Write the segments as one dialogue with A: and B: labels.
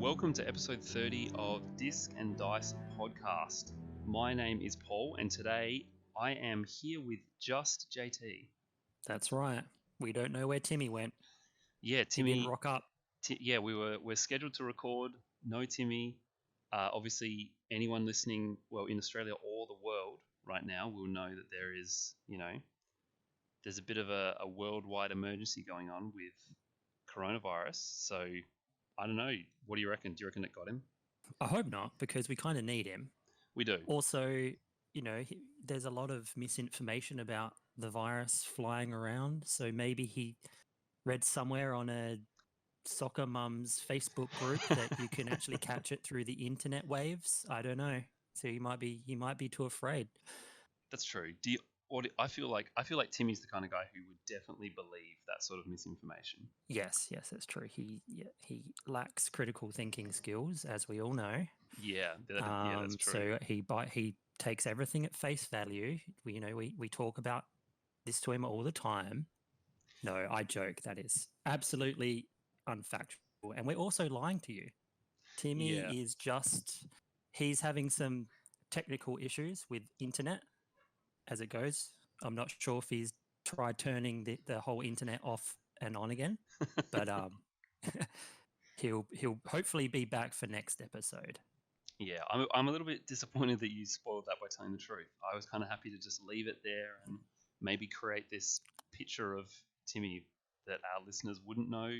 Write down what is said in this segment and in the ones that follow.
A: Welcome to episode 30 of Disc and Dice Podcast. My name is Paul, and today I am here with just JT.
B: That's right. We don't know where Timmy went.
A: Yeah,
B: He didn't rock up.
A: We're scheduled to record. No Timmy. Obviously, anyone listening, well, in Australia or the world right now, will know that there is, there's a bit of a worldwide emergency going on with coronavirus. So, I don't know. What do you reckon? Do you reckon it got him?
B: I hope not, because we kind of need him.
A: We do.
B: Also, there's a lot of misinformation about the virus flying around. So maybe he read somewhere on a soccer mum's Facebook group that you can actually catch it through the internet waves. I don't know. So he might be too afraid.
A: That's true. I feel like Timmy's the kind of guy who would definitely believe that sort of misinformation.
B: Yes, that's true. He lacks critical thinking skills, as we all know.
A: Yeah, that's true.
B: So he takes everything at face value. We talk about this to him all the time. No, I joke. That is absolutely unfactual, and we're also lying to you. Timmy is he's having some technical issues with internet as it goes. I'm not sure if he's tried turning the whole internet off and on again, but he'll hopefully be back for next episode.
A: Yeah, I'm a little bit disappointed that you spoiled that by telling the truth. I was kind of happy to just leave it there and maybe create this picture of Timmy that our listeners wouldn't know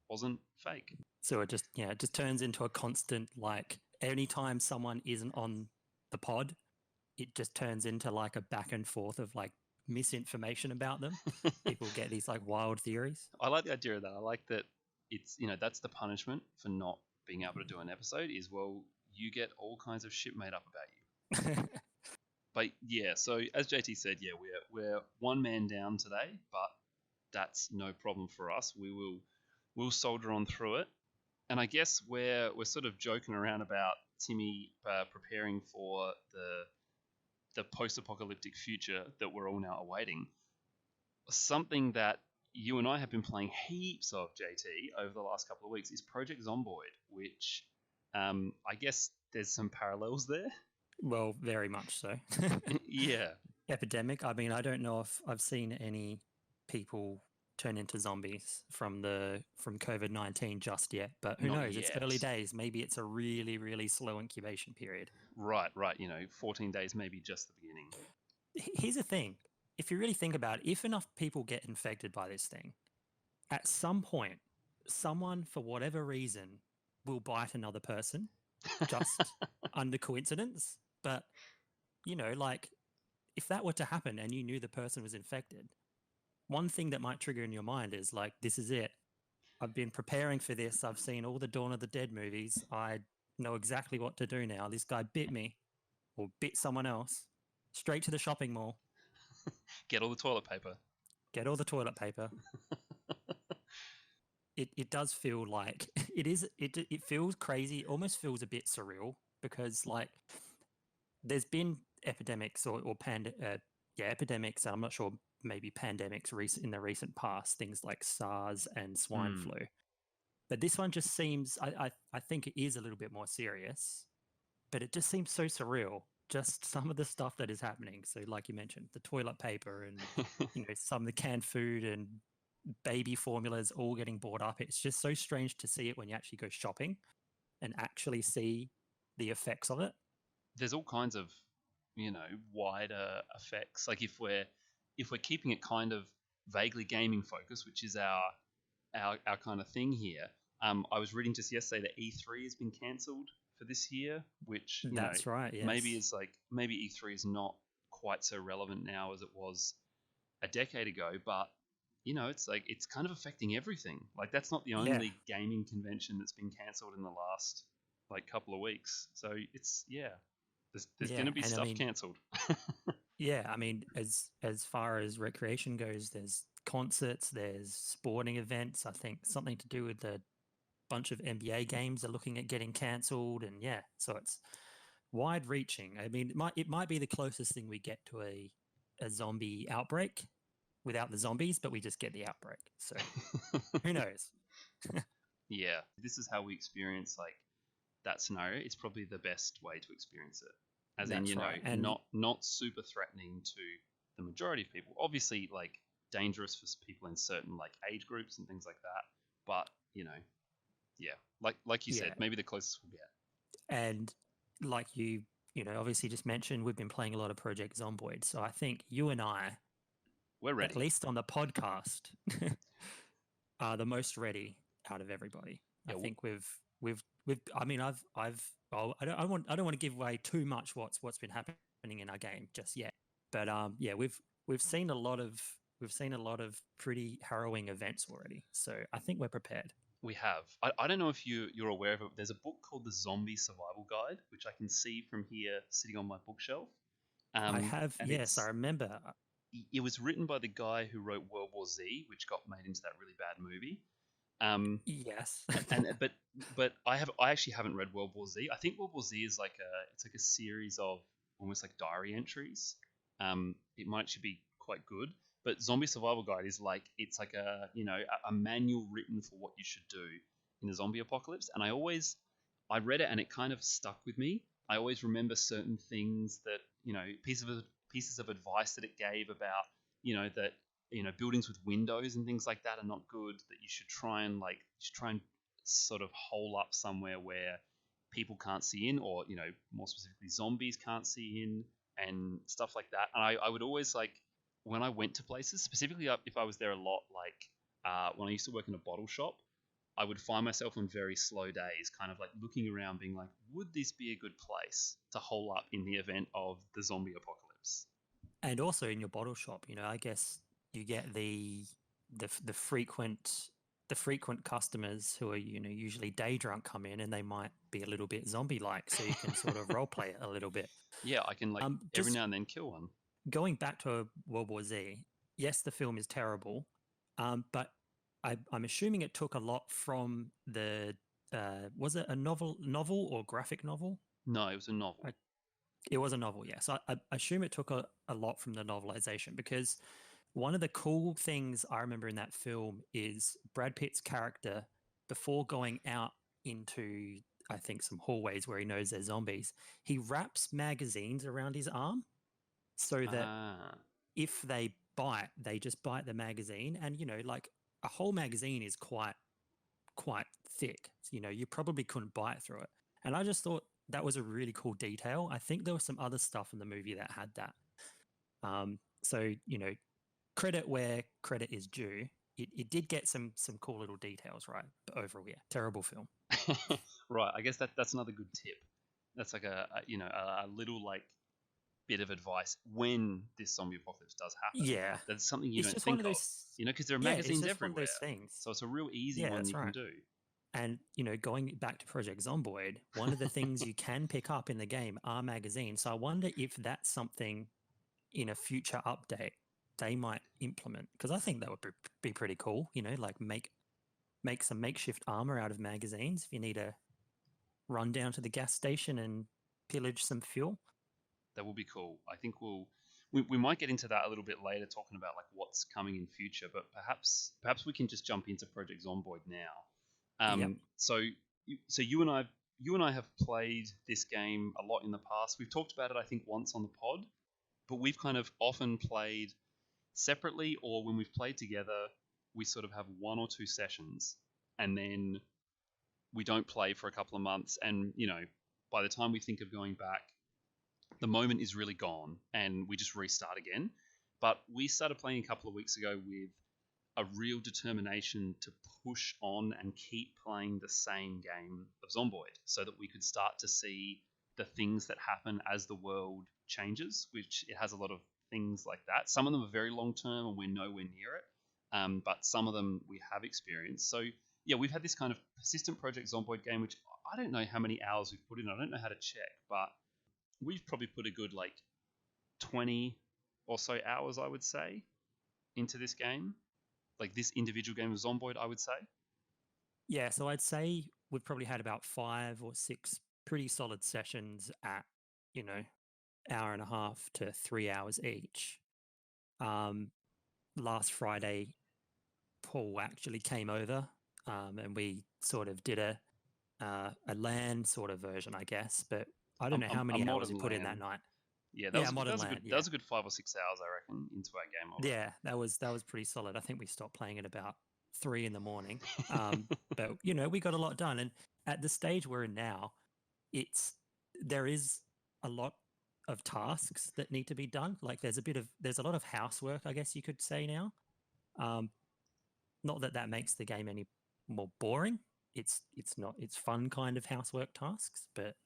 A: wasn't fake.
B: So it just turns into a constant, like, anytime someone isn't on the pod, it just turns into like a back and forth of like misinformation about them. People get these like wild theories.
A: I like the idea of that. I like that it's, that's the punishment for not being able to do an episode is, well, you get all kinds of shit made up about you. But yeah, so as JT said, we're one man down today, but that's no problem for us. We'll soldier on through it. And I guess we're sort of joking around about Timmy preparing for the post-apocalyptic future that we're all now awaiting. Something that you and I have been playing heaps of, JT, over the last couple of weeks is Project Zomboid, which I guess there's some parallels there.
B: Well, very much so.
A: Yeah.
B: Epidemic. I mean, I don't know if I've seen any people turn into zombies from COVID-19 just yet, but who knows? It's early days. Maybe it's a really, really slow incubation period.
A: Right. 14 days, maybe just the beginning.
B: Here's the thing. If you really think about it, if enough people get infected by this thing, at some point, someone, for whatever reason, will bite another person just under coincidence. But, if that were to happen and you knew the person was infected, one thing that might trigger in your mind is like, this is it. I've been preparing for this. I've seen all the Dawn of the Dead movies. I know exactly what to do now. This guy bit me or bit someone else. Straight to the shopping mall.
A: Get all the toilet paper.
B: It does feel like it feels crazy. It almost feels a bit surreal because like there's been epidemics or epidemics. I'm not sure, maybe pandemics in the recent past, things like SARS and swine flu. But this one just seems, I think it is a little bit more serious, but it just seems so surreal. Just some of the stuff that is happening. So like you mentioned, the toilet paper and some of the canned food and baby formulas all getting bought up. It's just so strange to see it when you actually go shopping and actually see the effects of it.
A: There's all kinds of, wider effects. Like if we're keeping it kind of vaguely gaming focused, which is our kind of thing here. I was reading just yesterday that E3 has been cancelled for this year, which
B: that's right. Yes.
A: Maybe E3 is not quite so relevant now as it was a decade ago, but it's like it's kind of affecting everything. Like that's not the only gaming convention that's been cancelled in the last couple of weeks. So it's there's going to be stuff cancelled.
B: Yeah, I mean, as far as recreation goes, there's concerts, there's sporting events. I think something to do with a bunch of NBA games are looking at getting cancelled, and so it's wide-reaching. I mean, it might be the closest thing we get to a zombie outbreak without the zombies, but we just get the outbreak. So who knows?
A: Yeah, this is how we experience like that scenario. It's probably the best way to experience it. As in,
B: That's right. And
A: not super threatening to the majority of people. Obviously, like dangerous for people in certain like age groups and things like that. But yeah, like you said,
B: yeah,
A: maybe the closest we'll get.
B: and like obviously just mentioned, we've been playing a lot of Project Zomboid. So I think you and I,
A: We're
B: at
A: ready.
B: least on the podcast, are the most ready out of everybody.
A: Yeah,
B: I think we've I mean well, I don't want to give away too much what's been happening in our game just yet. But yeah, we've seen a lot of pretty harrowing events already. So I think we're prepared.
A: we have. I don't know if you're aware of it. There's a book called The Zombie Survival Guide, which I can see from here sitting on my bookshelf.
B: I have,
A: And
B: yes, I remember.
A: it was written by the guy who wrote World War Z, which got made into that really bad movie. Um,
B: Yes.
A: but I actually haven't read World War Z. I think World War Z is like a series of almost like diary entries. It might actually be quite good. But Zombie Survival Guide is like it's like a manual written for what you should do in a zombie apocalypse. And I read it and it kind of stuck with me. I always remember certain things that pieces of advice that it gave about that buildings with windows and things like that are not good, that you should try and sort of hole up somewhere where people can't see in, or more specifically zombies can't see in, and stuff like that. And I would always like, when I went to places, specifically if I was there a lot, like when I used to work in a bottle shop, I would find myself on very slow days kind of like looking around being like, would this be a good place to hole up in the event of the zombie apocalypse?
B: And also in your bottle shop, I guess you get the frequent customers who are usually day drunk come in, and they might be a little bit zombie like, so you can sort of role play it a little bit.
A: Yeah, I can like every
B: Just
A: now and then kill one.
B: going back to World War Z, yes, the film is terrible, but I'm assuming it took a lot from the was it a novel or graphic novel?
A: No, it was a novel.
B: It was a novel, yes. I assume it took a lot from the novelization, because one of the cool things I remember in that film is Brad Pitt's character, before going out into, I think, some hallways where he knows there's zombies, he wraps magazines around his arm so that
A: Ah,
B: if they bite, they just bite the magazine. And, like a whole magazine is quite thick. You probably couldn't bite through it. And I just thought that was a really cool detail. I think there was some other stuff in the movie that had that. So, credit where credit is due. It did get some cool little details, right? But overall, yeah, terrible film.
A: right. I guess that's another good tip. That's like a little like bit of advice when this zombie apocalypse does happen.
B: Yeah,
A: That's something you
B: it's
A: don't
B: just one
A: think
B: of
A: of,
B: those.
A: because there are
B: Yeah, it's
A: magazines
B: just one of
A: everywhere.
B: those things.
A: So it's a real easy
B: Yeah,
A: one
B: that's
A: you
B: right.
A: can do.
B: And, going back to Project Zomboid, one of the things you can pick up in the game are magazines. So I wonder if that's something in a future update they might implement, because I think that would be pretty cool. Like make some makeshift armor out of magazines if you need to run down to the gas station and pillage some fuel.
A: That will be cool. I think we might get into that a little bit later, talking about like what's coming in future. But perhaps we can just jump into Project Zomboid now.
B: Yep.
A: So you and I have played this game a lot in the past. We've talked about it, I think, once on the pod, but we've kind of often played separately, or when we've played together, we sort of have one or two sessions, and then we don't play for a couple of months. And by the time we think of going back, the moment is really gone, and we just restart again. But we started playing a couple of weeks ago with a real determination to push on and keep playing the same game of Zomboid, so that we could start to see the things that happen as the world changes, which it has a lot of things like that. Some of them are very long term and we're nowhere near it, but some of them we have experienced. So yeah, we've had this kind of persistent Project Zomboid game, which I don't know how many hours we've put in. I don't know how to check, but we've probably put a good like 20 or so hours, I would say, into this game. Like this individual game of Zomboid, I would say.
B: Yeah, so I'd say we've probably had about 5 or 6 pretty solid sessions at, hour and a half to 3 hours each. Last Friday, Paul actually came over and we sort of did a LAN sort of version, I guess. But I don't know
A: A
B: how many hours
A: modern
B: we put in that
A: LAN.
B: night.
A: Yeah,
B: Yeah, modern LAN.
A: that
B: Yeah,
A: was a good 5 or 6 hours, I reckon, into our game already.
B: yeah, that was pretty solid. I think we stopped playing at about 3 in the morning. But we got a lot done, and at the stage we're in now, there is a lot of tasks that need to be done. Like there's a lot of housework, I guess you could say now. Not that makes the game any more boring. It's not. It's fun kind of housework tasks, but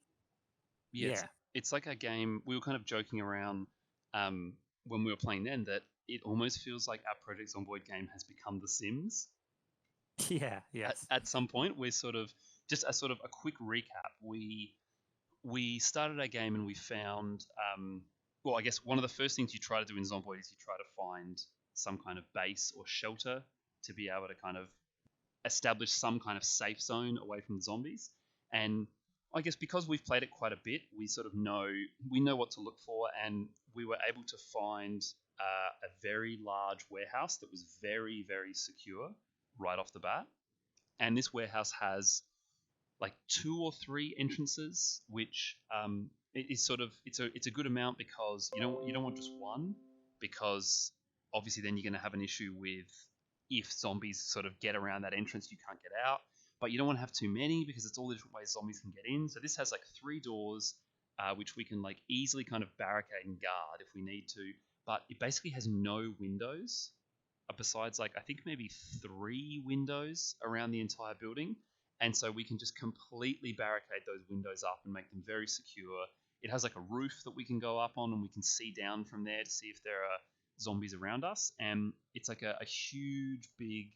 A: Yes,
B: yeah,
A: it's like a game. We were kind of joking around when we were playing then that it almost feels like our Project Zomboid game has become The Sims.
B: yeah, yes,
A: At some point, we're just a sort of a quick recap. We started our game and we found well, I guess one of the first things you try to do in Zomboid is you try to find some kind of base or shelter to be able to kind of establish some kind of safe zone away from the zombies. And I guess because we've played it quite a bit, we know what to look for, and we were able to find a very large warehouse that was very, very secure right off the bat. And this warehouse has like 2 or 3 entrances, which it is sort of it's a good amount because you don't want just one, because obviously then you're going to have an issue with if zombies sort of get around that entrance, you can't get out. But you don't want to have too many because it's all the different ways zombies can get in. So this has like 3 doors, which we can like easily kind of barricade and guard if we need to. But it basically has no windows, besides like I think maybe 3 windows around the entire building. And so we can just completely barricade those windows up and make them very secure. It has like a roof that we can go up on and we can see down from there to see if there are zombies around us. And it's like a huge, big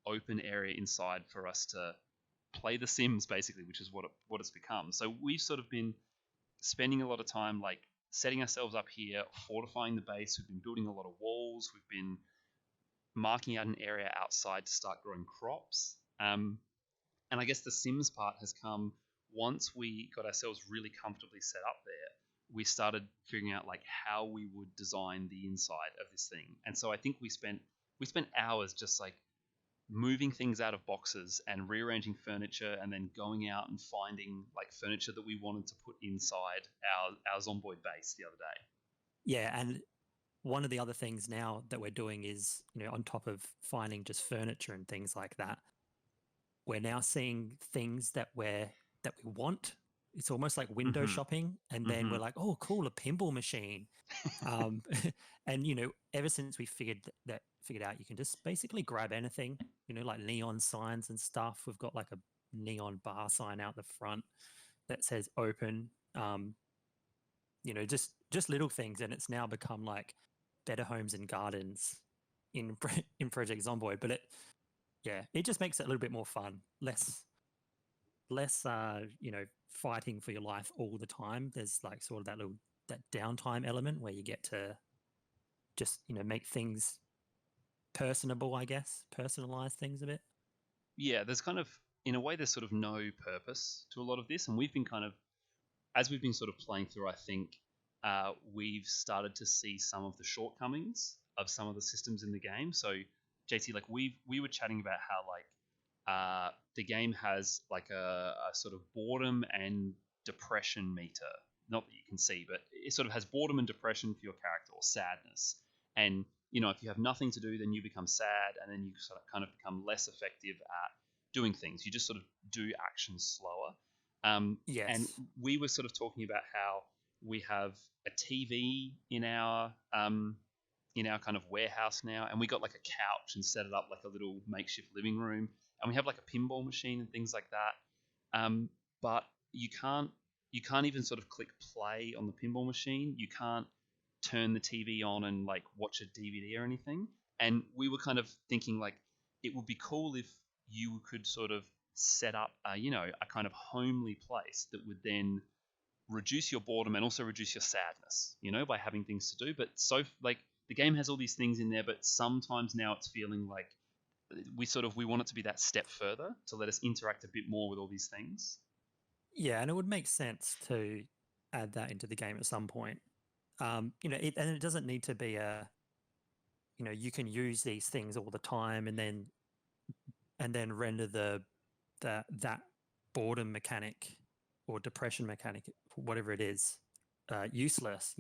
A: open area inside for us to play The Sims, basically, which is what it's become. So we've sort of been spending a lot of time like setting ourselves up here, fortifying the base. We've been building a lot of walls. We've been marking out an area outside to start growing crops. And I guess the Sims part has come once we got ourselves really comfortably set up there. We started figuring out like how we would design the inside of this thing. And so I think we spent hours just like moving things out of boxes and rearranging furniture, and then going out and finding like furniture that we wanted to put inside our Zomboid base the other day.
B: yeah. And one of the other things now that we're doing is, on top of finding just furniture and things like that, we're now seeing things that we want. It's almost like window shopping, and then we're like, oh, cool, a pinball machine. And ever since we figured out you can just basically grab anything, like neon signs and stuff. We've got like a neon bar sign out the front that says open. Just little things, and it's now become like better homes and gardens in Project Zomboid. But it just makes it a little bit more fun, less fighting for your life all the time. There's like sort of that downtime element where you get to just make things personable, I guess, personalize things a bit.
A: Yeah, there's kind of, in a way, there's sort of no purpose to a lot of this, and we've been kind of, as we've been sort of playing through, I think we've started to see some of the shortcomings of some of the systems in the game. So JT, like we were chatting about how like the game has like a sort of boredom and depression meter. Not that you can see, but it sort of has boredom and depression for your character, or sadness. And if you have nothing to do, then you become sad, and then you sort of kind of become less effective at doing things. You just sort of do actions slower.
B: Yes.
A: And we were sort of talking about how we have a TV in our kind of warehouse now, and we got like a couch and set it up like a little makeshift living room, and we have like a pinball machine and things like that. But you can't even sort of click play on the pinball machine. You can't turn the TV on and like watch a DVD or anything. And we were kind of thinking like it would be cool if you could sort of set up a kind of homely place that would then reduce your boredom and also reduce your sadness, by having things to do. But so like the game has all these things in there, but sometimes now it's feeling like we want it to be that step further to let us interact a bit more with all these things.
B: Yeah, and it would make sense to add that into the game at some point. And it doesn't need to be you can use these things all the time, and then and then render that boredom mechanic or depression mechanic, whatever it is, useless.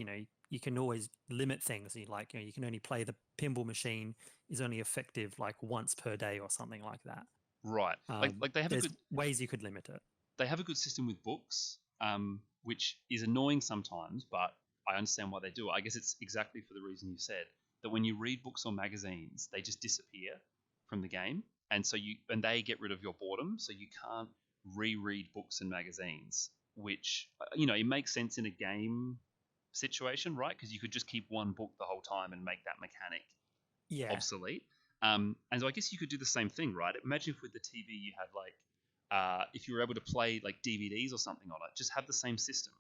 B: You can always limit things. You can only play the pinball machine is only effective like once per day or something like that.
A: Right. Like they have
B: there's ways you could limit it.
A: They have a good system with books, which is annoying sometimes, but I understand why they do it. I guess it's exactly for the reason you said, that when you read books or magazines, they just disappear from the game, and they get rid of your boredom, so you can't reread books and magazines, which it makes sense in a game situation, right? Because you could just keep one book the whole time and make that mechanic obsolete. And so I guess you could do the same thing, right? Imagine if with the TV you had if you were able to play like DVDs or something on it, just have the same system.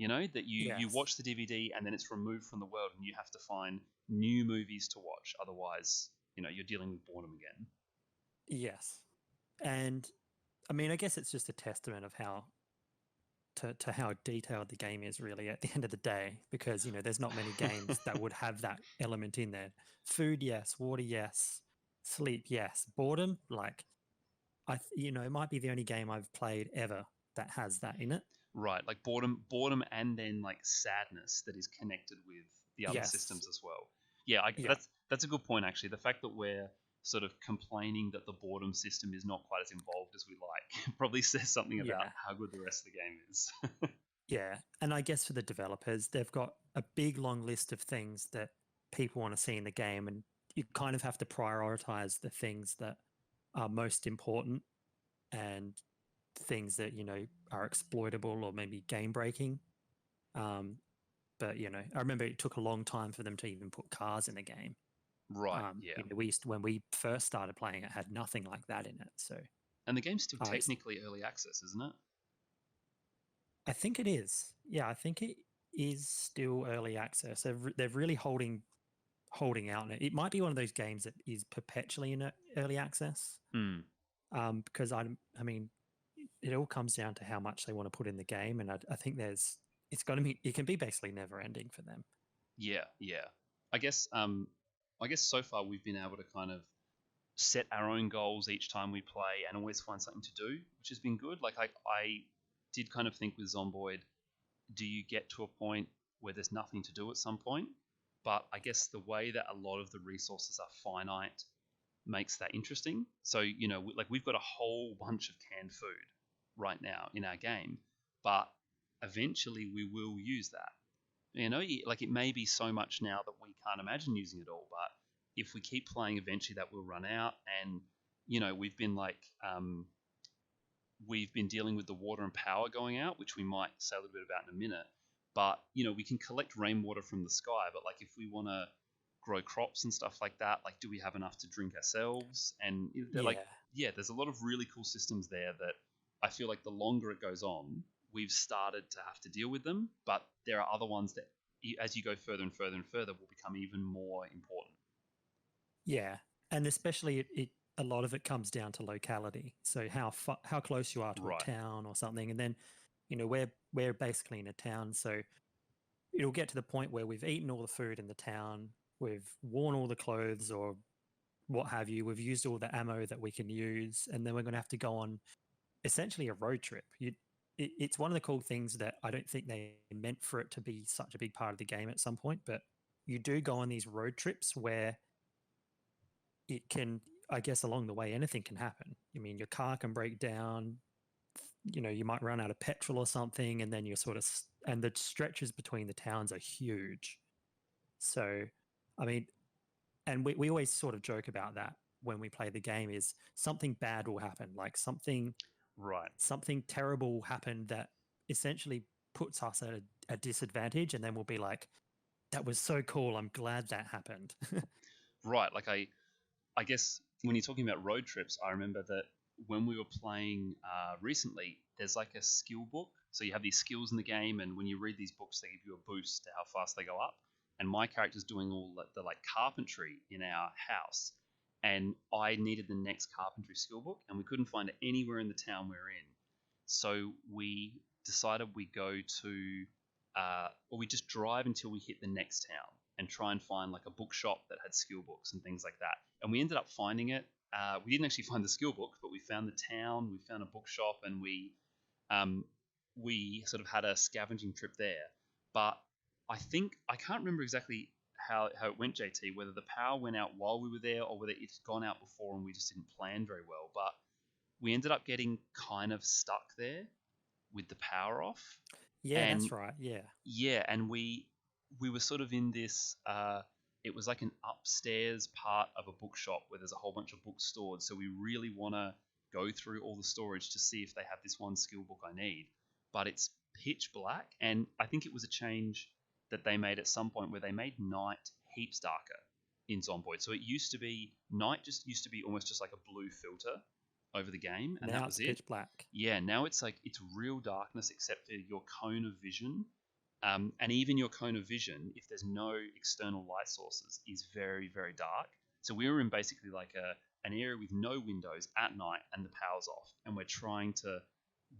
A: That you watch the DVD and then it's removed from the world and you have to find new movies to watch. Otherwise, you're dealing with boredom again.
B: Yes. And I mean, I guess it's just a testament of how detailed the game is really at the end of the day, because there's not many games that would have that element in there. Food, yes. Water, yes. Sleep, yes. Boredom, like it might be the only game I've played ever that has that in it.
A: Right, like boredom and then like sadness that is connected with the other systems as well. Yeah, that's a good point actually. The fact that we're sort of complaining that the boredom system is not quite as involved as we like probably says something about how good the rest of the game is.
B: Yeah, and I guess for the developers, they've got a big long list of things that people want to see in the game, and you kind of have to prioritize the things that are most important and things that are exploitable or maybe game breaking. But I remember it took a long time for them to even put cars in the game.
A: Right. Yeah.
B: When we first started playing, it had nothing like that in it. So.
A: And the game's still technically early access, isn't it?
B: I think it is. Yeah, I think it is still early access. They're really holding out on it. It might be one of those games that is perpetually in early access. Because I mean, it all comes down to how much they want to put in the game, and I think it can be basically never ending for them.
A: Yeah. I guess so far we've been able to kind of set our own goals each time we play and always find something to do, which has been good. Like I did kind of think with Zomboid, do you get to a point where there's nothing to do at some point? But I guess the way that a lot of the resources are finite makes that interesting. So, we've got a whole bunch of canned food right now in our game, but eventually we will use that. It may be so much now that we can't imagine using it all, but if we keep playing, eventually that will run out. And, we've been dealing with the water and power going out, which we might say a little bit about in a minute. But, we can collect rainwater from the sky, but if we want to grow crops and stuff like that, do we have enough to drink ourselves? And there's a lot of really cool systems there that I feel like the longer it goes on, we've started to have to deal with them, but there are other ones that as you go further and further and further will become even more important.
B: Yeah, and especially a lot of it comes down to locality. So how close you are to a town or something, and then we're basically in a town, so it'll get to the point where we've eaten all the food in the town, we've worn all the clothes or what have you, we've used all the ammo that we can use, and then we're going to have to go on essentially a road trip. It's one of the cool things that I don't think they meant for it to be such a big part of the game at some point, but you do go on these road trips where it can, I guess along the way, anything can happen. I mean, your car can break down, you might run out of petrol or something, and then you're and the stretches between the towns are huge. So, I mean, and we always sort of joke about that when we play the game, is something bad will happen, like something terrible will happen that essentially puts us at a disadvantage, and then we'll be like, that was so cool, I'm glad that happened.
A: Right. Like I guess when you're talking about road trips, I remember that when we were playing recently, there's like a skill book. So you have these skills in the game, and when you read these books, they give you a boost to how fast they go up. And my character's doing all the carpentry in our house, and I needed the next carpentry skill book, and we couldn't find it anywhere in the town we're in. So we decided we just drive until we hit the next town and try and find like a bookshop that had skill books and things like that. And we ended up finding it. we didn't actually find the skill book, but we found the town, we found a bookshop, and we sort of had a scavenging trip there. But I can't remember exactly how it went, JT, whether the power went out while we were there or whether it's gone out before and we just didn't plan very well. But we ended up getting kind of stuck there with the power off.
B: Yeah,
A: And
B: that's right. Yeah.
A: yeah, and we were sort of in this it was like an upstairs part of a bookshop where there's a whole bunch of books stored, so we really want to go through all the storage to see if they have this one skill book I need. But it's pitch black, and I think it was a change that they made at some point where they made night heaps darker in Zomboid. So it used to be night just used to be almost just like a blue filter over the game, and
B: Now
A: that
B: it's
A: was it.
B: pitch black.
A: Yeah, now it's like it's real darkness except for your cone of vision. And even your cone of vision, if there's no external light sources, is very, very dark. So we were in basically like an area with no windows at night and the power's off, and we're trying to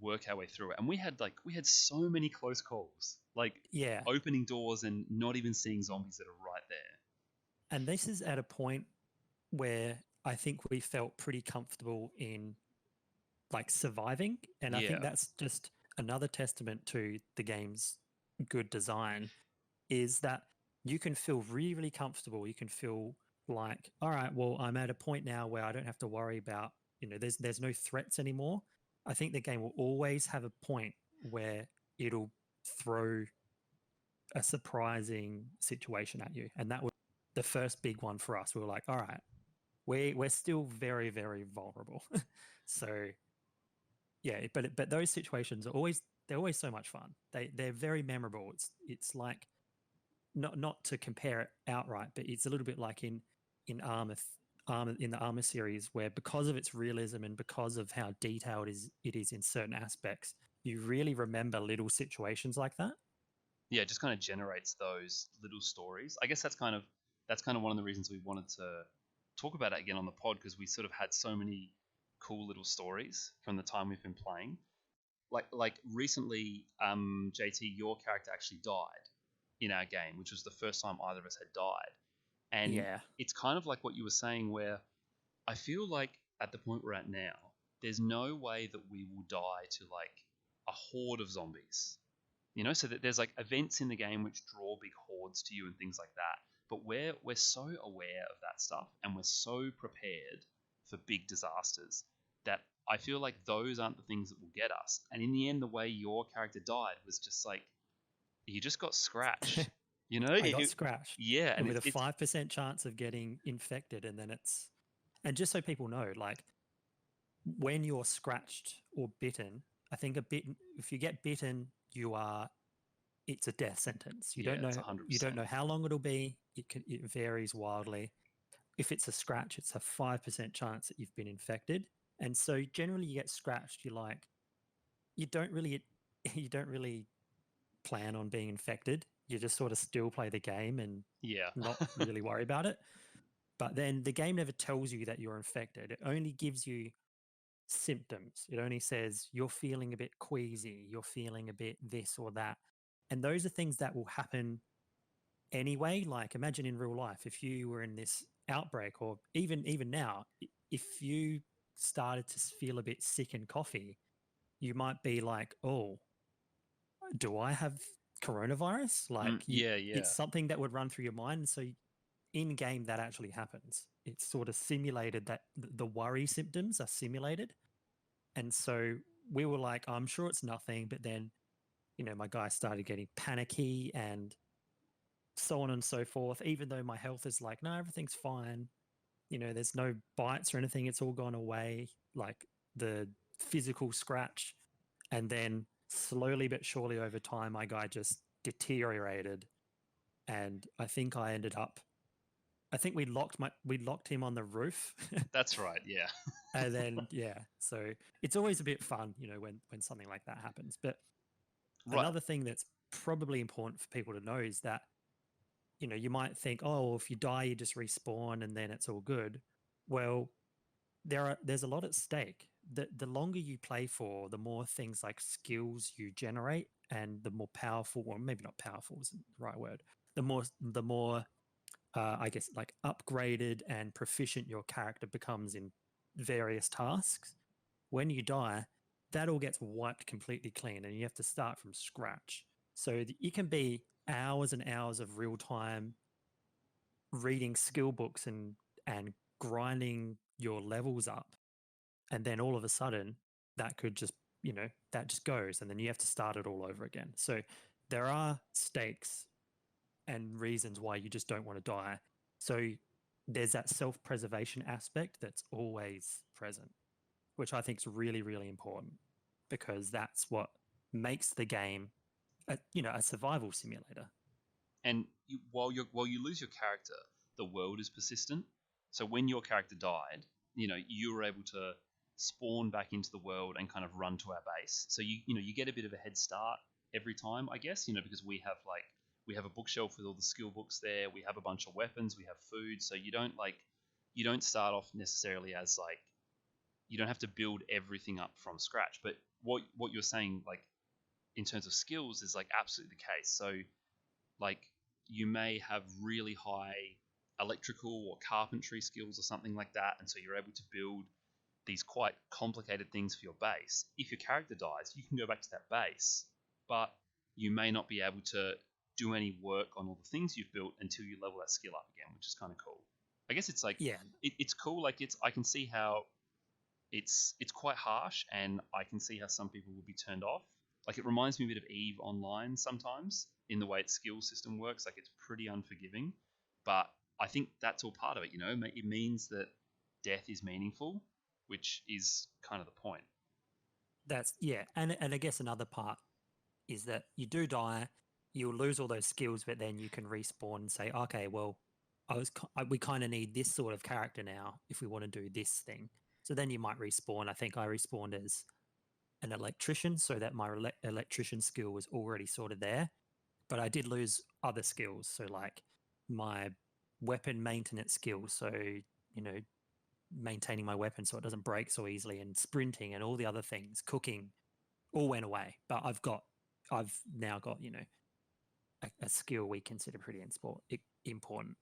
A: work our way through it. And we had so many close calls, like
B: Yeah.
A: opening doors and not even seeing zombies that are right there.
B: And this is at a point where I think we felt pretty comfortable in like surviving. And I
A: Yeah.
B: think that's just another testament to the game's good design, is that you can feel really, really comfortable. You can feel like, all right, well, I'm at a point now where I don't have to worry about, there's no threats anymore. I think the game will always have a point where it'll throw a surprising situation at you. And that was the first big one for us. We were like, all right, we're still very, very vulnerable. So yeah, but those situations they're always so much fun. They're very memorable. It's like not to compare it outright, but it's a little bit like in Armor in the Armor series, where because of its realism and because of how detailed it is in certain aspects, you really remember little situations like that.
A: Yeah, it just kind of generates those little stories. I guess that's kind of one of the reasons we wanted to talk about it again on the pod, because we sort of had so many cool little stories from the time we've been playing. Like recently, JT, your character actually died in our game, which was the first time either of us had died. And
B: Yeah.
A: it's kind of like what you were saying, where I feel like at the point we're at now, there's no way that we will die to like a horde of zombies. So that there's like events in the game which draw big hordes to you and things like that. But we're so aware of that stuff, and we're so prepared for big disasters, that I feel like those aren't the things that will get us. And in the end, the way your character died was just like, you just got scratched.
B: I got scratched.
A: Yeah,
B: and
A: and
B: with a 5% chance of getting infected, and then and just so people know, like when you're scratched or bitten, I think if you get bitten, it's a death sentence. You don't know.
A: It's 100%.
B: You don't know how long it'll be. It varies wildly. If it's a scratch, it's a 5% chance that you've been infected. And so generally you get scratched, you don't really plan on being infected. You just sort of still play the game and not really worry about it. But then the game never tells you that you're infected. It only gives you symptoms. It only says you're feeling a bit queasy, you're feeling a bit this or that. And those are things that will happen anyway. Like imagine in real life, if you were in this outbreak, or even now, if you started to feel a bit sick and coughy, you might be like, oh, do I have coronavirus? Like it's something that would run through your mind. So in game that actually happens. It's sort of simulated, that the worry symptoms are simulated. And so we were like, I'm sure it's nothing. But then, my guy started getting panicky and so on and so forth, even though my health is like, no, everything's fine. There's no bites or anything. It's all gone away, like the physical scratch. And then slowly but surely over time, my guy just deteriorated. And I think we locked him on the roof.
A: That's right. Yeah.
B: And then, so it's always a bit fun, when something like that happens. But another thing that's probably important for people to know is that, you might think, oh, if you die, you just respawn and then it's all good. Well, there's a lot at stake. The longer you play for, the more things like skills you generate, and the more powerful, or maybe not powerful isn't the right word, the more I guess, like upgraded and proficient your character becomes in various tasks, when you die, that all gets wiped completely clean and you have to start from scratch. So it can be hours and hours of real time reading skill books and grinding your levels up. And then all of a sudden that could just, that just goes and then you have to start it all over again. So there are stakes and reasons why you just don't want to die. So there's that self-preservation aspect that's always present, which I think is really, really important because that's what makes the game a survival simulator.
A: And while you lose your character, the world is persistent. So when your character died, you were able to spawn back into the world and kind of run to our base. So you get a bit of a head start every time, I guess, because we have a bookshelf with all the skill books there. We have a bunch of weapons. We have food. So you don't start off necessarily as like you don't have to build everything up from scratch. But what you're saying, like in terms of skills, is like absolutely the case. So like you may have really high electrical or carpentry skills or something like that, and so you're able to build these quite complicated things for your base. If your character dies, you can go back to that base, but you may not be able to do any work on all the things you've built until you level that skill up again, which is kind of cool. I guess it's like it's cool. Like I can see how it's quite harsh, and I can see how some people would be turned off. Like it reminds me a bit of Eve Online sometimes in the way its skill system works. Like it's pretty unforgiving, but I think that's all part of it. It means that death is meaningful, which is kind of the point.
B: And I guess another part is that you do die, you'll lose all those skills, but then you can respawn and say, okay, well, we kind of need this sort of character now if we want to do this thing. So then you might respawn. I think I respawned as an electrician so that my electrician skill was already sort of there, but I did lose other skills. So like my weapon maintenance skills. So, maintaining my weapon so it doesn't break so easily, and sprinting and all the other things, cooking, all went away. But I've now got, a skill we consider pretty important.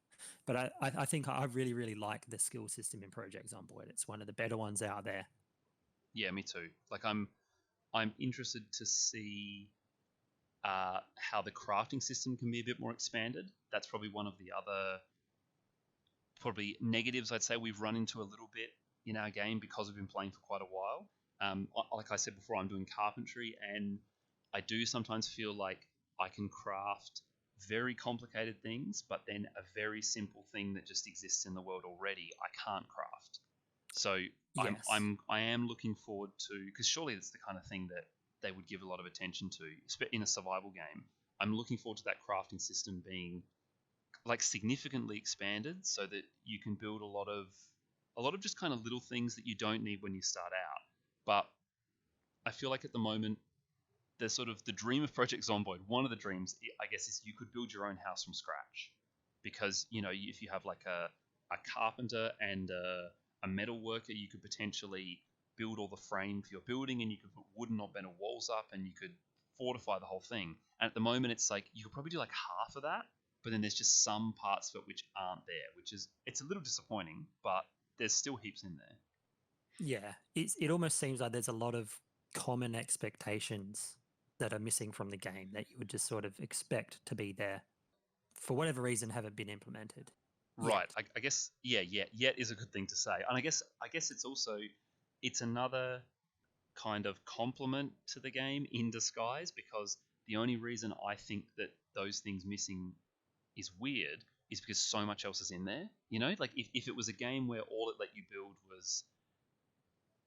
B: But I think I really, really like the skill system in Project Zomboid. It's one of the better ones out there.
A: Yeah, me too. Like I'm interested to see how the crafting system can be a bit more expanded. That's probably one of the other probably negatives I'd say we've run into a little bit in our game because we've been playing for quite a while. Like I said before, I'm doing carpentry, and I do sometimes feel like I can craft very complicated things, but then a very simple thing that just exists in the world already, I can't craft. So
B: Yes.
A: I am looking forward to, because surely that's the kind of thing that they would give a lot of attention to in a survival game. I'm looking forward to that crafting system being like significantly expanded so that you can build a lot of just kind of little things that you don't need when you start out. But I feel like at the moment the sort of the dream of Project Zomboid, one of the dreams I guess, is you could build your own house from scratch, because if you have like a carpenter and a metal worker, you could potentially build all the frame for your building, and you could put wooden or metal walls up, and you could fortify the whole thing. And at the moment it's like you could probably do like half of that, but then there's just some parts of it which aren't there, it's a little disappointing, but there's still heaps in there.
B: Yeah, it almost seems like there's a lot of common expectations that are missing from the game that you would just sort of expect to be there, for whatever reason, haven't been implemented.
A: Right. I guess yet is a good thing to say. And I guess it's another kind of compliment to the game in disguise, because the only reason I think that those things missing is weird is because so much else is in there. Like if it was a game where all it let you build was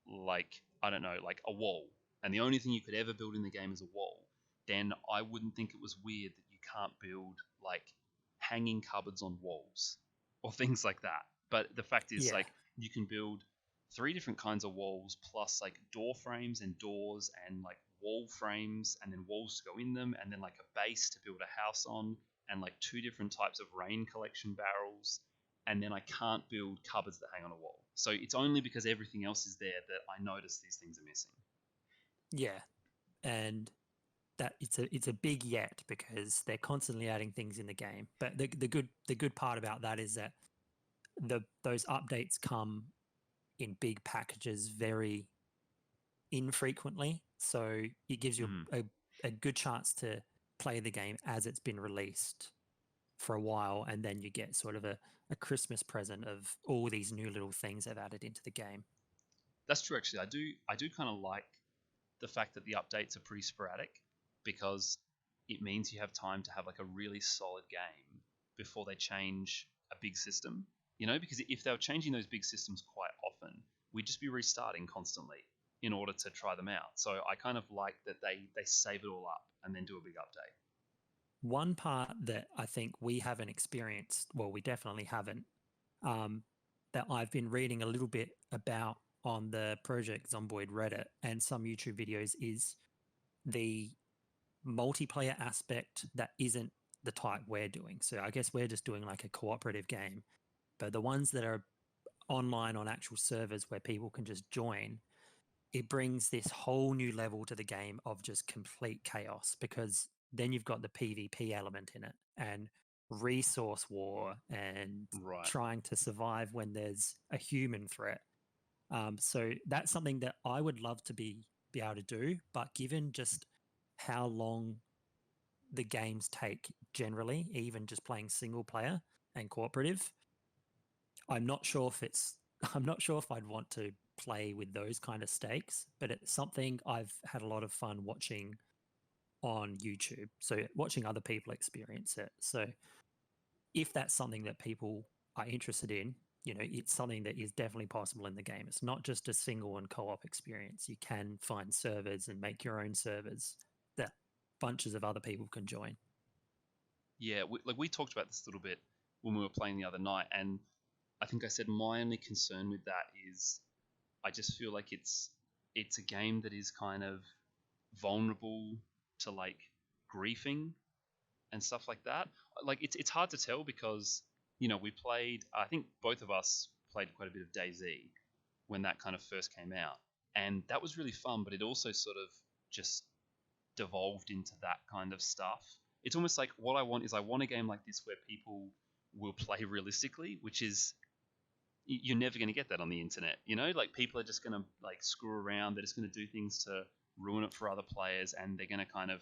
A: like, I don't know, like a wall, and the only thing you could ever build in the game is a wall, then I wouldn't think it was weird that you can't build like hanging cupboards on walls or things like that. But the fact is, like, you can build 3 different kinds of walls, plus like door frames and doors and like wall frames, and then walls to go in them, and then like a base to build a house on, and like 2 different types of rain collection barrels, and then I can't build cupboards that hang on a wall. So it's only because everything else is there that I notice these things are missing.
B: Yeah, and that it's a big yet, because they're constantly adding things in the game. But the good part about that is that those updates come in big packages very infrequently, so it gives you a good chance to play the game as it's been released for a while, and then you get sort of a Christmas present of all these new little things they've added into the game.
A: That's true, actually. I do kind of like the fact that the updates are pretty sporadic, because it means you have time to have like a really solid game before they change a big system. You know, because if they were changing those big systems quite often, we'd just be restarting constantly in order to try them out. So I kind of like that they save it all up and then do a big update.
B: One part that I think we haven't experienced, well, we definitely haven't, that I've been reading a little bit about on the Project Zomboid Reddit and some YouTube videos, is the multiplayer aspect that isn't the type we're doing. So I guess we're just doing like a cooperative game, but the ones that are online on actual servers where people can just join, it brings this whole new level to the game of just complete chaos, because then you've got the PvP element in it and resource war and
A: Right.
B: trying to survive when there's a human threat. So that's something that I would love to be able to do, but given just how long the games take generally, even just playing single player and cooperative, I'm not sure if I'd want to play with those kind of stakes, but it's something I've had a lot of fun watching on YouTube. So watching other people experience it. So if that's something that people are interested in, it's something that is definitely possible in the game. It's not just a single and co-op experience. You can find servers and make your own servers that bunches of other people can join.
A: Yeah, we talked about this a little bit when we were playing the other night, and I think I said my only concern with that is I just feel like it's a game that is kind of vulnerable to like griefing and stuff like that. Like it's hard to tell, because we played, I think both of us played quite a bit of DayZ when that kind of first came out, and that was really fun, but it also sort of just devolved into that kind of stuff. It's almost like what I want is I want a game like this where people will play realistically, which is you're never going to get that on the internet. Like people are just going to like screw around. They're just going to do things to ruin it for other players, and they're going to kind of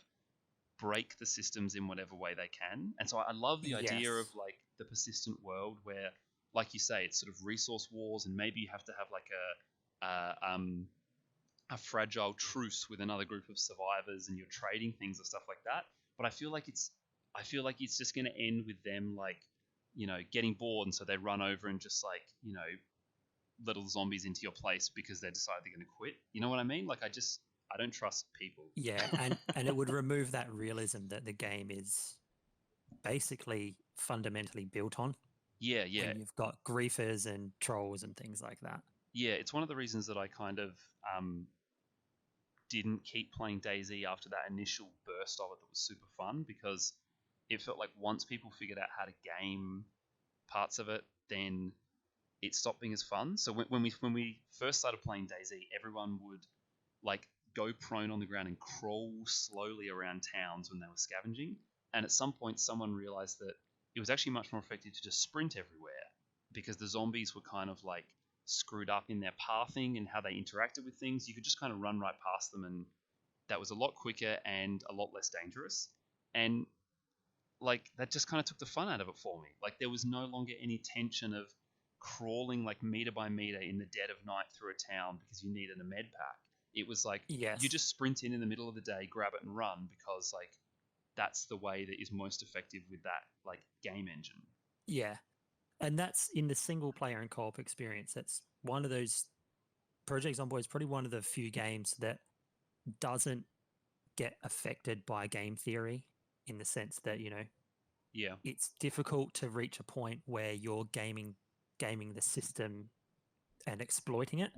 A: break the systems in whatever way they can. And so I love the idea of like the persistent world where, like you say, it's sort of resource wars, and maybe you have to have like a fragile truce with another group of survivors, and you're trading things or stuff like that. But I feel like it's just going to end with them like getting bored, and so they run over and just like little zombies into your place because they decide they're going to quit. You know what I mean? Like I don't trust people.
B: Yeah, and it would remove that realism that the game is basically fundamentally built on.
A: Yeah.
B: When you've got griefers and trolls and things like that.
A: Yeah, it's one of the reasons that I kind of didn't keep playing DayZ after that initial burst of it that was super fun, because it felt like once people figured out how to game parts of it, then it stopped being as fun. So when we first started playing DayZ, everyone would like go prone on the ground and crawl slowly around towns when they were scavenging. And at some point, someone realized that it was actually much more effective to just sprint everywhere, because the zombies were kind of like screwed up in their pathing and how they interacted with things. You could just kind of run right past them, and that was a lot quicker and a lot less dangerous. And like that just kind of took the fun out of it for me. Like there was no longer any tension of crawling like meter by meter in the dead of night through a town because you needed a med pack. It was like you just sprint in the middle of the day, grab it and run, because like that's the way that is most effective with that like game engine.
B: Yeah. And that's in the single player and co-op experience. That's one of those. Project Zomboid is probably one of the few games that doesn't get affected by game theory, in the sense that, it's difficult to reach a point where you're gaming the system and exploiting it.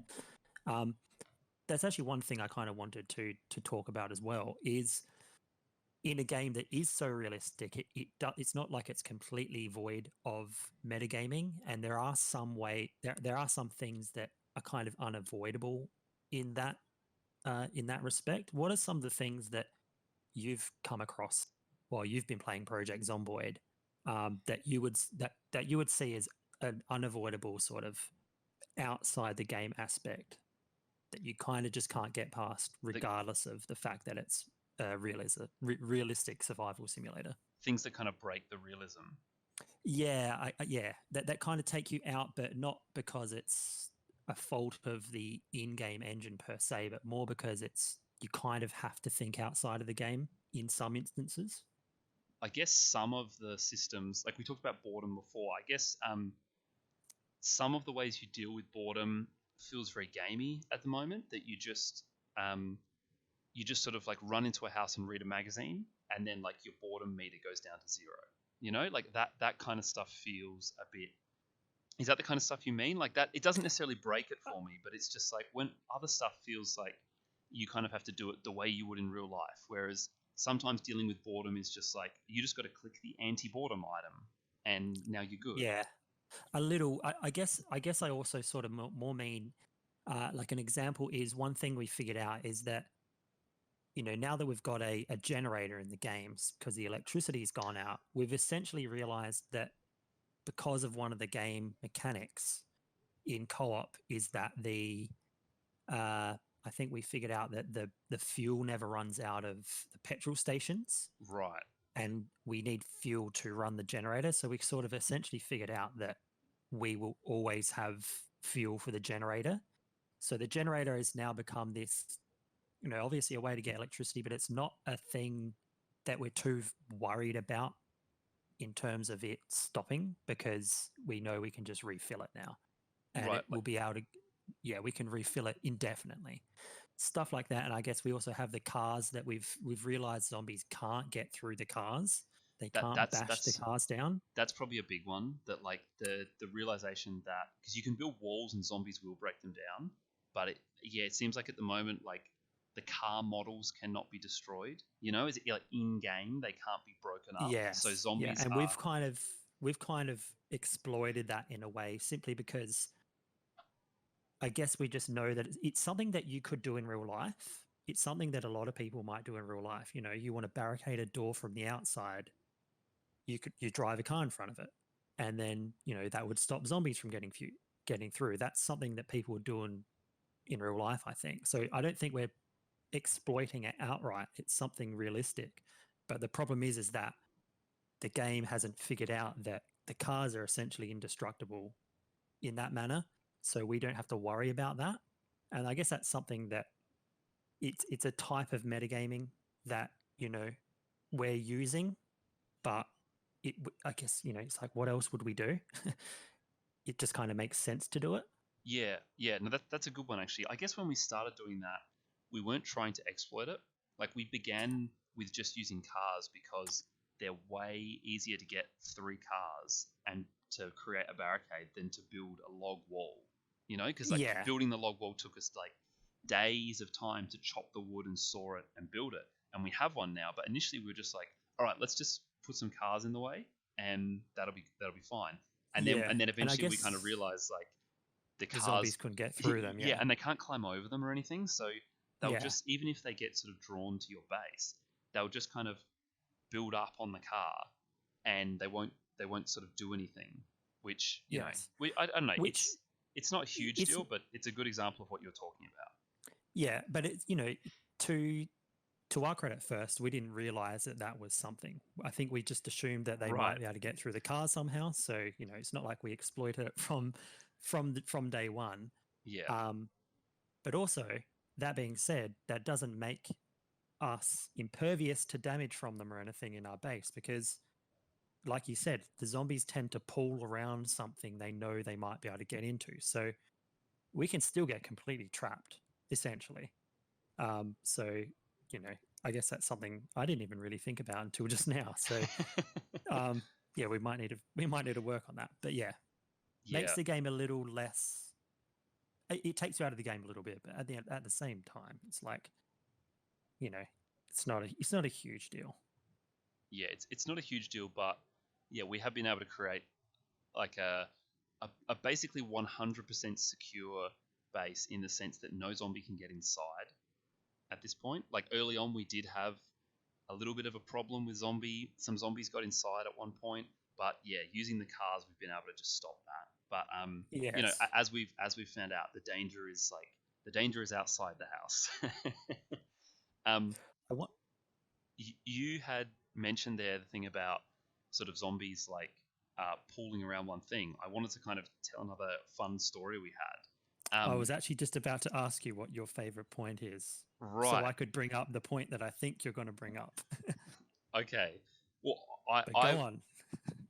B: That's actually one thing I kind of wanted to talk about as well, is in a game that is so realistic, it's not like it's completely void of metagaming, and there are some things that are kind of unavoidable in that respect. What are some of the things that you've come across while you've been playing Project Zomboid that you would see as an unavoidable sort of outside the game aspect that you kind of just can't get past, regardless of the fact that it's a realistic survival simulator.
A: Things that kind of break the realism.
B: Yeah, that kind of take you out, but not because it's a fault of the in-game engine per se, but more because you kind of have to think outside of the game in some instances.
A: I guess some of the systems, like we talked about boredom before, I guess some of the ways you deal with boredom feels very gamey at the moment, that you just sort of like run into a house and read a magazine, and then like your boredom meter goes down to 0. Like that kind of stuff feels a bit. Is that the kind of stuff you mean? Like that, it doesn't necessarily break it for me, but it's just like when other stuff feels like you kind of have to do it the way you would in real life. Whereas sometimes dealing with boredom is just like you just got to click the anti-boredom item, and now you're good.
B: Yeah, a little. I guess I also sort of more mean. Like an example is one thing we figured out is that, now that we've got a generator in the games because the electricity's gone out, we've essentially realized that because of one of the game mechanics in co-op is that I think we figured out that the fuel never runs out of the petrol stations.
A: Right.
B: And we need fuel to run the generator. So we sort of essentially figured out that we will always have fuel for the generator. So the generator has now become this, obviously a way to get electricity, but it's not a thing that we're too worried about in terms of it stopping, because we know we can just refill it now. And
A: right,
B: we'll be able to, we can refill it indefinitely. Stuff like that. And I guess we also have the cars that we've realized zombies can't get through the cars. They can't bash the cars down.
A: That's probably a big one, that like the realization that, because you can build walls and zombies will break them down, but it seems like at the moment, like the car models cannot be destroyed. Is it like in game they can't be broken up?
B: Yeah.
A: So zombies
B: and we've kind of exploited that in a way, simply because I guess we just know that it's something that you could do in real life. It's something that a lot of people might do in real life. You want to barricade a door from the outside, you drive a car in front of it, and then that would stop zombies from getting through. That's something that people are doing in real life, I think. So I don't think we're exploiting it outright. It's something realistic. But the problem is that the game hasn't figured out that the cars are essentially indestructible in that manner. So we don't have to worry about that. And I guess that's something that it's a type of metagaming that, we're using, but I guess, it's like, what else would we do? It just kind of makes sense to do it.
A: Yeah. No, that's a good one, actually. I guess when we started doing that, we weren't trying to exploit it. Like we began with just using cars because they're way easier to get 3 cars and to create a barricade than to build a log wall. Because building the log wall took us like days of time to chop the wood and saw it and build it. And we have one now, but initially we were just like, all right, let's just put some cars in the way and that'll be fine. And then eventually we kind of realized like the cars,
B: zombies couldn't get through them. Yeah,
A: and they can't climb over them or anything. So they'll just, even if they get sort of drawn to your base, they'll just kind of build up on the car and they won't sort of do anything. Which I don't know. It's not a huge deal, but it's a good example of what you're talking about.
B: Yeah, but it's to our credit first, we didn't realize that was something. I think we just assumed that they might be able to get through the car somehow. So it's not like we exploited it from day one.
A: Yeah.
B: But also, that being said, that doesn't make us impervious to damage from them or anything in our base, because, like you said, the zombies tend to pull around something they know they might be able to get into. So we can still get completely trapped, essentially. So, I guess that's something I didn't even really think about until just now. So, we might need to work on that. But makes the game a little less. It takes you out of the game a little bit, but at the same time, it's like, it's not a huge deal.
A: Yeah, it's not a huge deal, but we have been able to create like a basically 100% secure base, in the sense that no zombie can get inside at this point. Like early on, we did have a little bit of a problem with some zombies got inside at one point, but yeah, using the cars, we've been able to just stop that. But
B: Yes.
A: as we've found out, the danger is outside the house. um,
B: I want.
A: you had mentioned there the thing about sort of zombies like pooling around one thing. I wanted to kind of tell another fun story we had.
B: I was actually just about to ask you what your favorite point is, so
A: Right.
B: I could bring up the point that I think you're going to bring up.
A: Okay. Well, I
B: But
A: I
B: go on.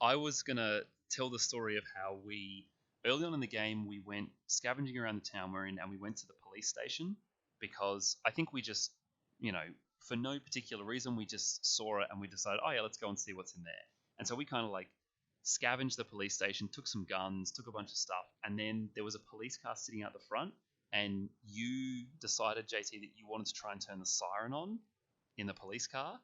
A: I was gonna tell the story of how we early on in the game we went scavenging around the town we're in, and we went to the police station because I think we just, you know, for no particular reason, we just saw it and we decided, oh yeah, let's go and see what's in there. And so we kind of like scavenged the police station, took some guns, took a bunch of stuff, and then there was a police car sitting out the front, and you decided, JT, that you wanted to try and turn the siren on in the police car.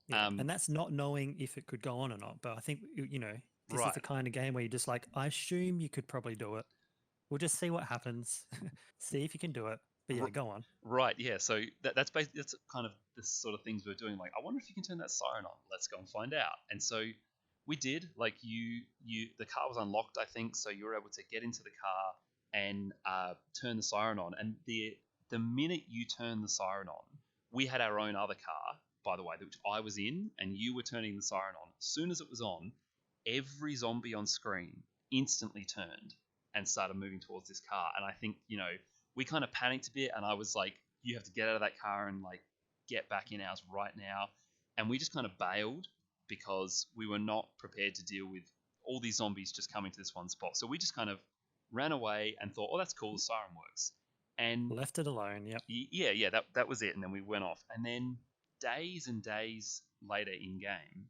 B: Yeah, and that's not knowing if it could go on or not. But I think this is
A: Right.
B: the kind of game where you're just like, I assume you could probably do it. We'll just see what happens, see if you can do it. But yeah, go on.
A: Right, yeah. So that's basically that's kind of the sort of things we're doing. Like, I wonder if you can turn that siren on. Let's go and find out. And so we did. Like, the car was unlocked, I think, so you were able to get into the car and turn the siren on. And the minute you turn the siren on, we had our own other car, by the way, which I was in, and you were turning the siren on. As soon as it was on, every zombie on screen instantly turned and started moving towards this car. And I think, we kind of panicked a bit, and I was like, you have to get out of that car and like get back in ours right now. And we just kind of bailed because we were not prepared to deal with all these zombies just coming to this one spot. So we just kind of ran away and thought, oh, that's cool, the siren works. And
B: Left it alone. Yep.
A: yeah, that was it. And then we went off. And then days and days later in game,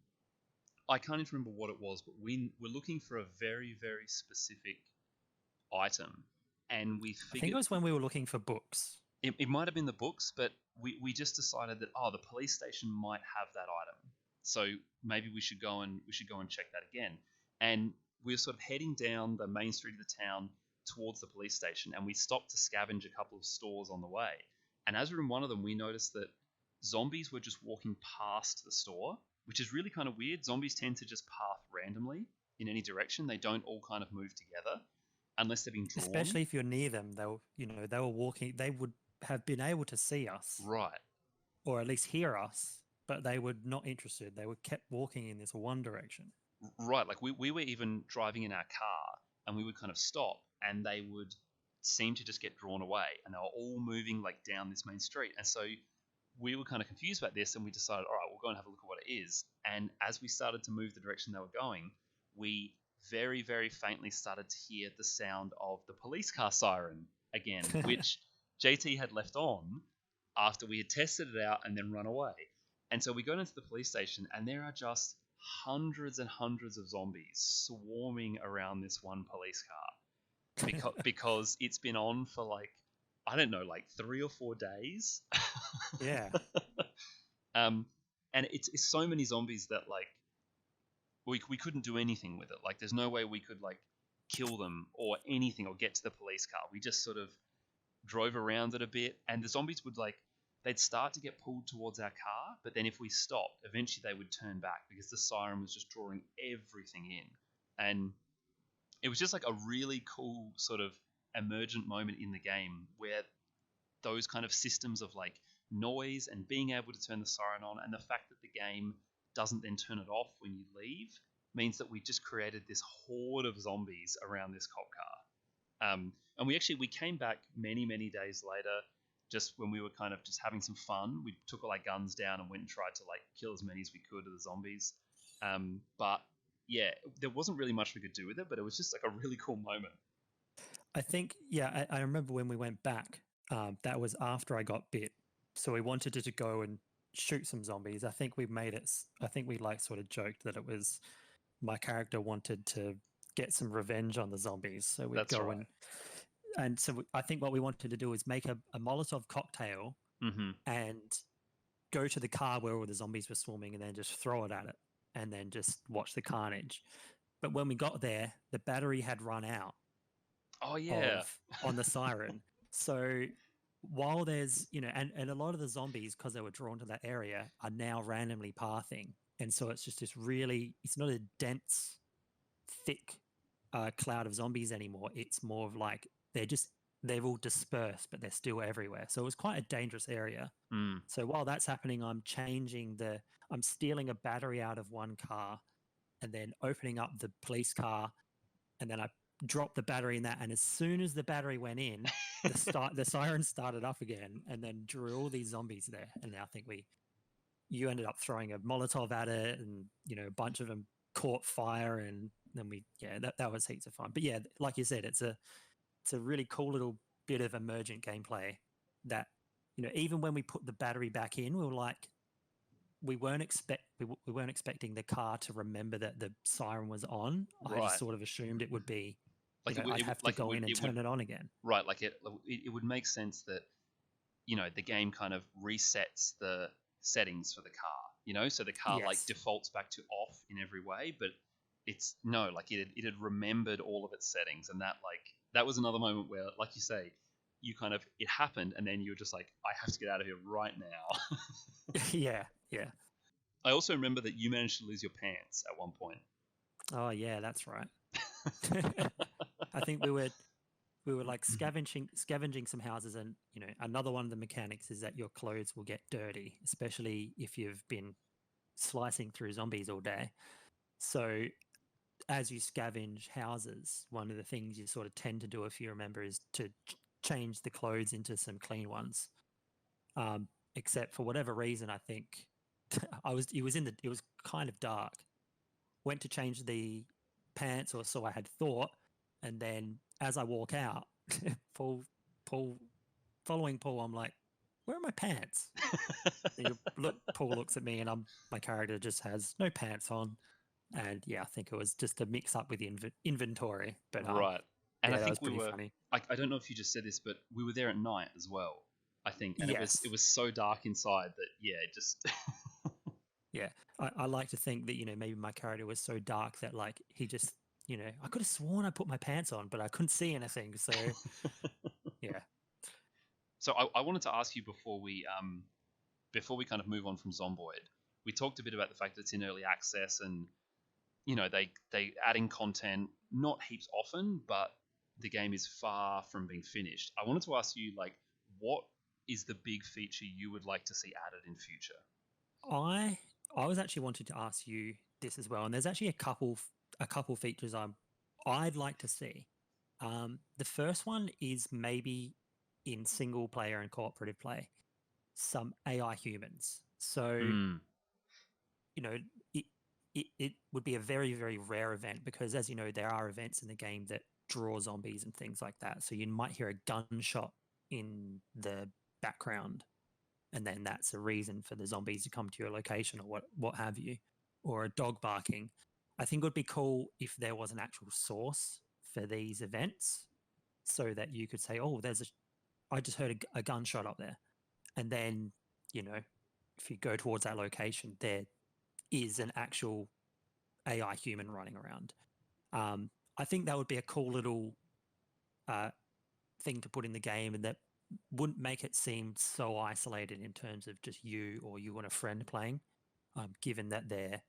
A: I can't even remember what it was, but we were looking for a very, very specific item. And we
B: I think
A: figured
B: it was when we were looking for books.
A: it might have been the books, but we just decided that, oh, the police station might have that item, so maybe we should go and check that again. And we were sort of heading down the main street of the town towards the police station, and we stopped to scavenge a couple of stores on the way. And as we were in one of them, we noticed that zombies were just walking past the store, which is really kind of weird. Zombies tend to just path randomly in any direction. They don't all kind of move together unless they're being drawn.
B: Especially if you're near them, they were walking. They would have been able to see us,
A: Right.
B: or at least hear us, but they were not interested. They were kept walking in this one direction.
A: Right. Like we were even driving in our car, and we would kind of stop, and they would seem to just get drawn away, and they were all moving like down this main street. And so we were kind of confused about this, and we decided, all right, we'll go and have a look at what it is. And as we started to move the direction they were going, we very, very faintly started to hear the sound of the police car siren again, which JT had left on after we had tested it out and then run away. And so we got into the police station, and there are just hundreds and hundreds of zombies swarming around this one police car because it's been on for like, I don't know, like 3 or 4 days.
B: Yeah.
A: And it's so many zombies that like we couldn't do anything with it. Like, there's no way we could like kill them or anything or get to the police car. We just sort of drove around it a bit, and the zombies would like, they'd start to get pulled towards our car, but then if we stopped, eventually they would turn back because the siren was just drawing everything in. And it was just like a really cool sort of emergent moment in the game where those kind of systems of like noise and being able to turn the siren on, and the fact that the game doesn't then turn it off when you leave, means that we just created this horde of zombies around this cop car. And we came back many, many days later, just when we were kind of just having some fun. We took all our guns down and went and tried to like kill as many as we could of the zombies. But yeah, there wasn't really much we could do with it, but it was just like a really cool moment.
B: I think, yeah, I remember when we went back, that was after I got bit. So we wanted to go and shoot some zombies. I think we like sort of joked that it was my character wanted to get some revenge on the zombies. So we'd
A: That's
B: go
A: right.
B: and so I think what we wanted to do is make a Molotov cocktail and go to the car where all the zombies were swarming and then just throw it at it and then just watch the carnage. But when we got there, the battery had run out.
A: Oh yeah.
B: On the siren. So while there's, and a lot of the zombies, because they were drawn to that area, are now randomly pathing. And so it's just this really, it's not a dense, thick cloud of zombies anymore. It's more of like they've all dispersed, but they're still everywhere. So it was quite a dangerous area.
A: Mm.
B: So while that's happening, I'm stealing a battery out of one car and then opening up the police car, and then I dropped the battery in that. And as soon as the battery went in, the siren started up again, and then drew all these zombies there. And I think you ended up throwing a Molotov at it, and a bunch of them caught fire, and then that was heaps of fun. But yeah, like you said, it's a really cool little bit of emergent gameplay that even when we put the battery back in, we were like, we weren't expecting the car to remember that the siren was on. I just sort of assumed it would be
A: like
B: I'd have to go in and turn it on again.
A: Right, like it would make sense that the game kind of resets the settings for the car, so the car like defaults back to off in every way, but it's like it had remembered all of its settings, and that was another moment where, like you say, you kind of, it happened, and then you were just like, I have to get out of here right now.
B: Yeah.
A: I also remember that you managed to lose your pants at one point.
B: Oh yeah, that's right. I think we were like scavenging some houses, and another one of the mechanics is that your clothes will get dirty, especially if you've been slicing through zombies all day. So as you scavenge houses, one of the things you sort of tend to do, if you remember, is to change the clothes into some clean ones. Except for whatever reason, I think it was kind of dark. Went to change the pants, or so I had thought, and then as I walk out, Paul, following Paul, I'm like, where are my pants? Paul looks at me, and my character just has no pants on. And yeah, I think it was just a mix up with the inventory. But
A: right. And
B: yeah,
A: I think
B: that was pretty funny.
A: I don't know if you just said this, but we were there at night as well, I think. And
B: yes.
A: it was so dark inside that, it just...
B: Yeah, I like to think that, maybe my character was so dark that like he just, I could have sworn I put my pants on, but I couldn't see anything. So yeah.
A: So I wanted to ask you before we kind of move on from Zomboid, we talked a bit about the fact that it's in early access, and they adding content not heaps often, but the game is far from being finished. I wanted to ask you, like, what is the big feature you would like to see added in future?
B: I was actually wanting to ask you this as well, and there's actually a couple features I'd like to see. The first one is maybe in single player and cooperative play, some AI humans. So it would be a very, very rare event, because as you know, there are events in the game that draw zombies and things like that. So you might hear a gunshot in the background, and then that's a reason for the zombies to come to your location, or what have you, or a dog barking. I think it would be cool if there was an actual source for these events, so that you could say, oh, I just heard a gunshot up there. And then, if you go towards that location, there is an actual AI human running around. I think that would be a cool little thing to put in the game, and that wouldn't make it seem so isolated in terms of just you or you and a friend playing, given that they're,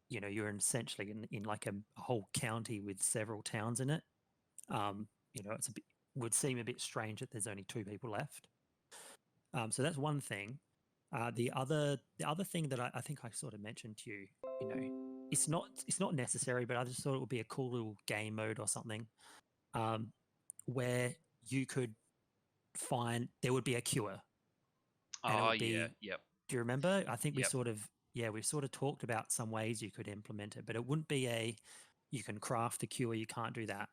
B: you're essentially in like a whole county with several towns in it. It's would seem a bit strange that there's only 2 people left. So that's one thing. The other thing that I think I sort of mentioned to you, it's not necessary, but I just thought it would be a cool little game mode or something, where you could find, there would be a cure.
A: Oh, yeah, yep.
B: Do you remember? I think we sort of talked about some ways you could implement it, but it wouldn't be you can craft a cure, you can't do that.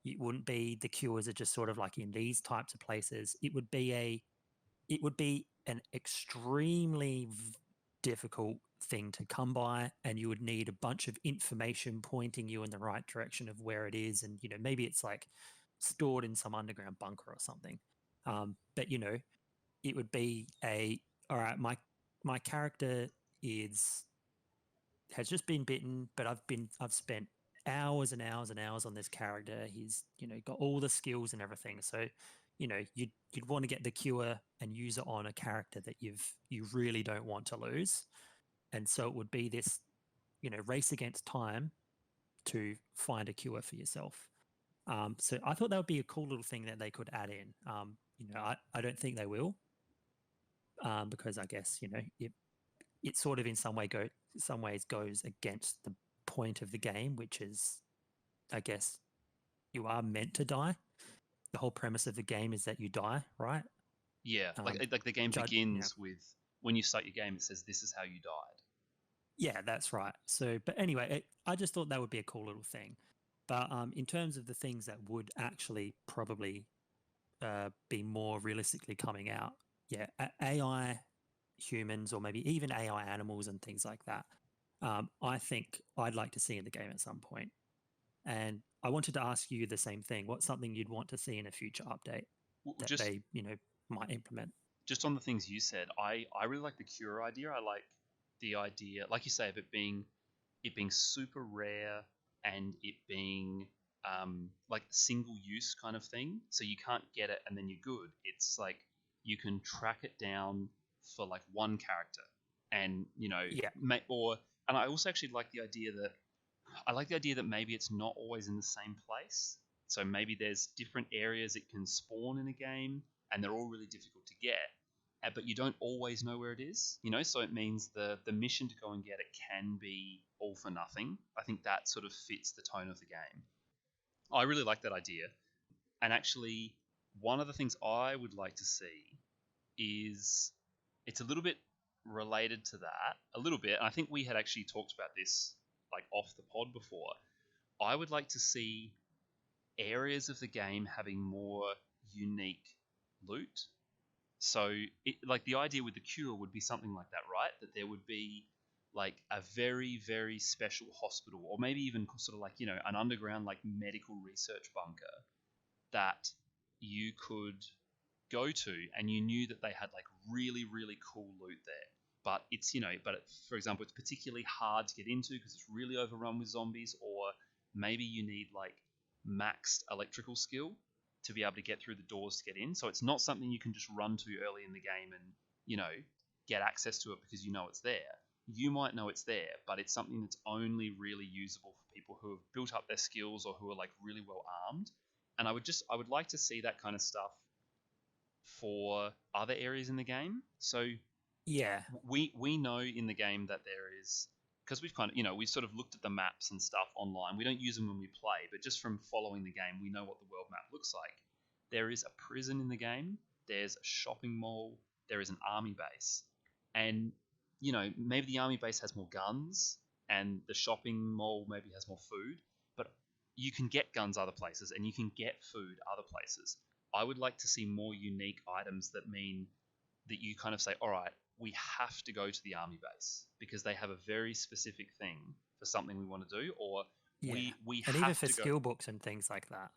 B: It wouldn't be the cures are just sort of like in these types of places. It would be an extremely difficult thing to come by, and you would need a bunch of information pointing you in the right direction of where it is, and maybe it's like stored in some underground bunker or something. But it would be all right, my character has just been bitten, but I've spent hours and hours and hours on this character. He's got all the skills and everything. So you'd want to get the cure and use it on a character that you really don't want to lose, and so it would be this race against time to find a cure for yourself. So I thought that would be a cool little thing that they could add in. I don't think they will, because I guess it sort of in some ways goes against the point of the game, which is, I guess, you are meant to die. The whole premise of the game is that you die, right?
A: Yeah, like the game begins with, when you start your game, it says this is how you died.
B: Yeah, that's right. So, but anyway, I just thought that would be a cool little thing. But in terms of the things that would actually probably be more realistically coming out, yeah, AI humans or maybe even AI animals and things like that, I think I'd like to see in the game at some point. And I wanted to ask you the same thing. What's something you'd want to see in a future update that they, might implement?
A: Just on the things you said, I really like the cure idea. I like the idea, like you say, of it being super rare and it being like single use kind of thing. So you can't get it and then you're good. It's like you can track it down for like one character, and and I also actually like the idea that maybe it's not always in the same place. So maybe there's different areas it can spawn in a game, and they're all really difficult to get, but you don't always know where it is. So it means the mission to go and get it can be all for nothing. I think that sort of fits the tone of the game. I really like that idea. And actually, one of the things I would like to see is, it's a little bit related to that, a little bit. And I think we had actually talked about this like off the pod before. I would like to see areas of the game having more unique loot. So, like the idea with the cure would be something like that, right? That there would be like a very, very special hospital, or maybe even sort of like, an underground like medical research bunker that you could go to, and you knew that they had like really, really cool loot there. But it's, for example, it's particularly hard to get into because it's really overrun with zombies, or maybe you need like maxed electrical skill to be able to get through the doors to get in. So it's not something you can just run to early in the game and, get access to it because it's there. You might know it's there, but it's something that's only really usable for people who have built up their skills or who are like really well armed. And I would like to see that kind of stuff for other areas in the game. So
B: yeah,
A: we know in the game that there is, because we've kind of, we've sort of looked at the maps and stuff online. We don't use them when we play, but just from following the game, we know what the world map looks like. There is a prison in the game. There's a shopping mall. There is an army base. And, maybe the army base has more guns and the shopping mall maybe has more food, but you can get guns other places and you can get food other places. I would like to see more unique items that mean that you kind of say, all right, we have to go to the army base because they have a very specific thing for something we want to do, or we
B: and
A: have
B: even for
A: to go.
B: skill books and things like that.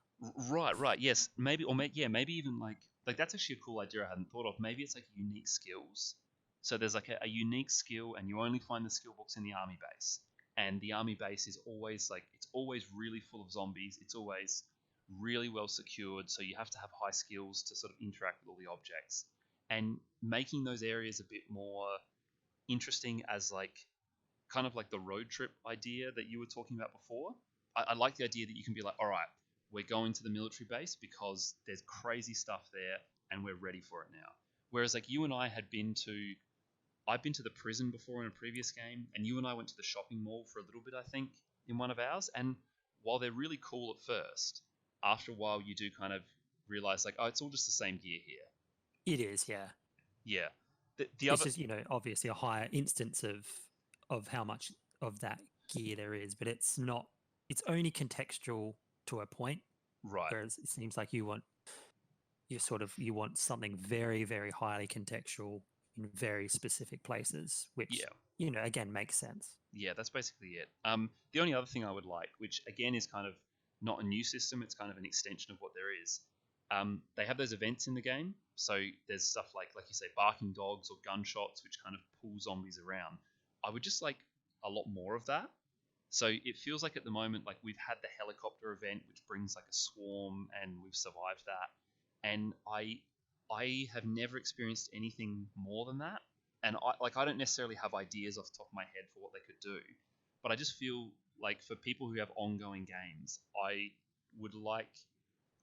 A: Right, yes, maybe, or maybe even like that's actually a cool idea I hadn't thought of. Maybe it's like unique skills. So there's like a unique skill, and you only find the skill books in the army base. And the army base is always it's always really full of zombies. It's always really well secured, so you have to have high skills to sort of interact with all the objects. And making those areas a bit more interesting as like kind of like the road trip idea that you were talking about before. I like the idea that you can be like, all right, we're going to the military base because there's crazy stuff there and we're ready for it now. Whereas like you and I I've been to the prison before in a previous game, and you and I went to the shopping mall for a little bit, I think, in one of ours. And while they're really cool at first, after a while you do kind of realize like, oh, it's all just the same gear here.
B: It is, yeah.
A: Yeah.
B: It's just, obviously a higher instance of how much of that gear there is, but it's only contextual to a point.
A: Right.
B: Whereas it seems like you want something very, very highly contextual in very specific places, which, again, makes sense.
A: Yeah, that's basically it. The only other thing I would like, which again is kind of not a new system, it's kind of an extension of what there is. They have those events in the game. So there's stuff like you say, barking dogs or gunshots, which kind of pull zombies around. I would just like a lot more of that. So it feels like at the moment, like we've had the helicopter event, which brings like a swarm, and we've survived that. and I have never experienced anything more than that. And I don't necessarily have ideas off the top of my head for what they could do, but I just feel like for people who have ongoing games, I would like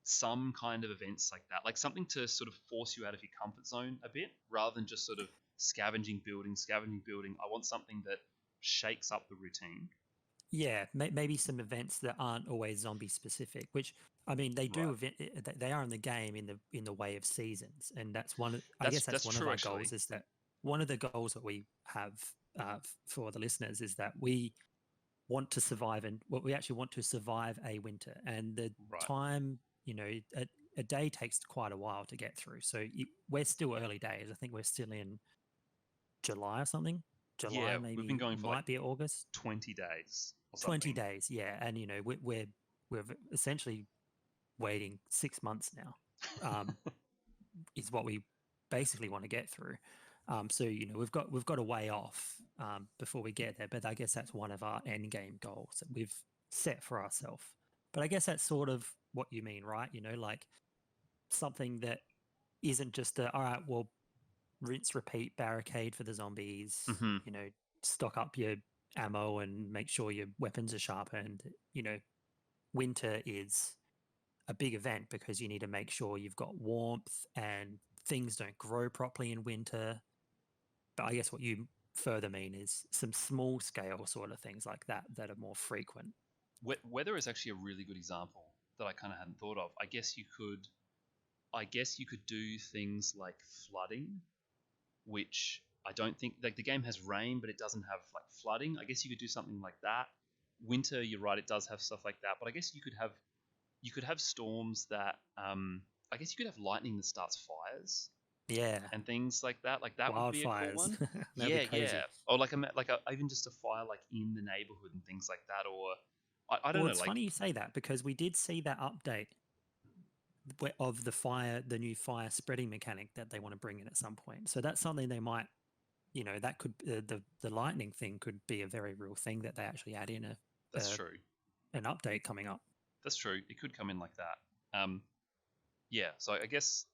A: some kind of events like that, like something to sort of force you out of your comfort zone a bit, rather than just sort of scavenging, building, scavenging, building. I want something that shakes up the routine.
B: Yeah, maybe some events that aren't always zombie specific, which I mean they do.
A: Right.
B: They are in the game in the way of seasons, and that's one. I guess that's
A: That's
B: one of
A: true
B: our
A: actually.
B: goals. Is that one of the goals that we have for the listeners is that we want to survive, and what we actually want to survive a winter, and the
A: Right.
B: time. A day takes quite a while to get through. So we're still early days. I think we're still in July or something. July,
A: Yeah, we've been
B: maybe
A: going for like
B: might be August.
A: 20 days or
B: 20
A: something.
B: days, yeah. And, we're essentially waiting 6 months now, is what we basically want to get through. So, we've got a way off before we get there. But I guess that's one of our end game goals that we've set for ourselves. But I guess that's sort of what you mean, right? Like something that isn't just all right, well, rinse, repeat, barricade for the zombies,
A: Hmm.
B: stock up your ammo and make sure your weapons are sharpened. Winter is a big event because you need to make sure you've got warmth and things don't grow properly in winter. But I guess what you further mean is some small scale sort of things like that are more frequent.
A: Weather is actually a really good example that I kind of hadn't thought of. I guess you could do things like flooding, which I don't think like the game has rain, but it doesn't have like flooding. I guess you could do something like that. Winter, you're right, it does have stuff like that, but I guess you could have storms that I guess you could have lightning that starts fires
B: Yeah,
A: and things like that. Like that would be a cool
B: wildfires.
A: one.
B: That'd be
A: Yeah, yeah.
B: crazy.
A: Or even just a fire like in the neighborhood and things like that. Or I don't
B: Well,
A: know,
B: it's
A: like
B: funny you say that because we did see that update of the new fire spreading mechanic that they want to bring in at some point. So that's something they might, that could the lightning thing could be a very real thing that they actually add in
A: that's true.
B: an update coming up.
A: That's true. It could come in like that. Yeah. So I guess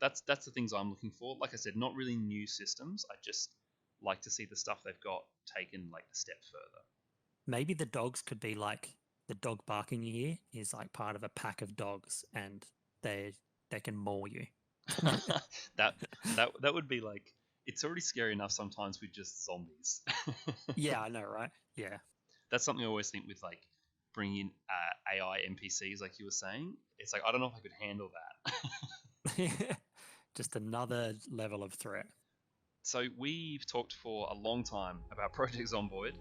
A: that's the things I'm looking for. Like I said, not really new systems. I just like to see the stuff they've got taken like a step further.
B: Maybe the dogs could be like the dog barking you hear is like part of a pack of dogs, and they can maul you.
A: that that would be like it's already scary enough sometimes with just zombies.
B: Yeah, I know, right? Yeah.
A: That's something I always think with like bringing in AI NPCs, like you were saying. It's like I don't know if I could handle that.
B: Just another level of threat.
A: So we've talked for a long time about Project Zomboid.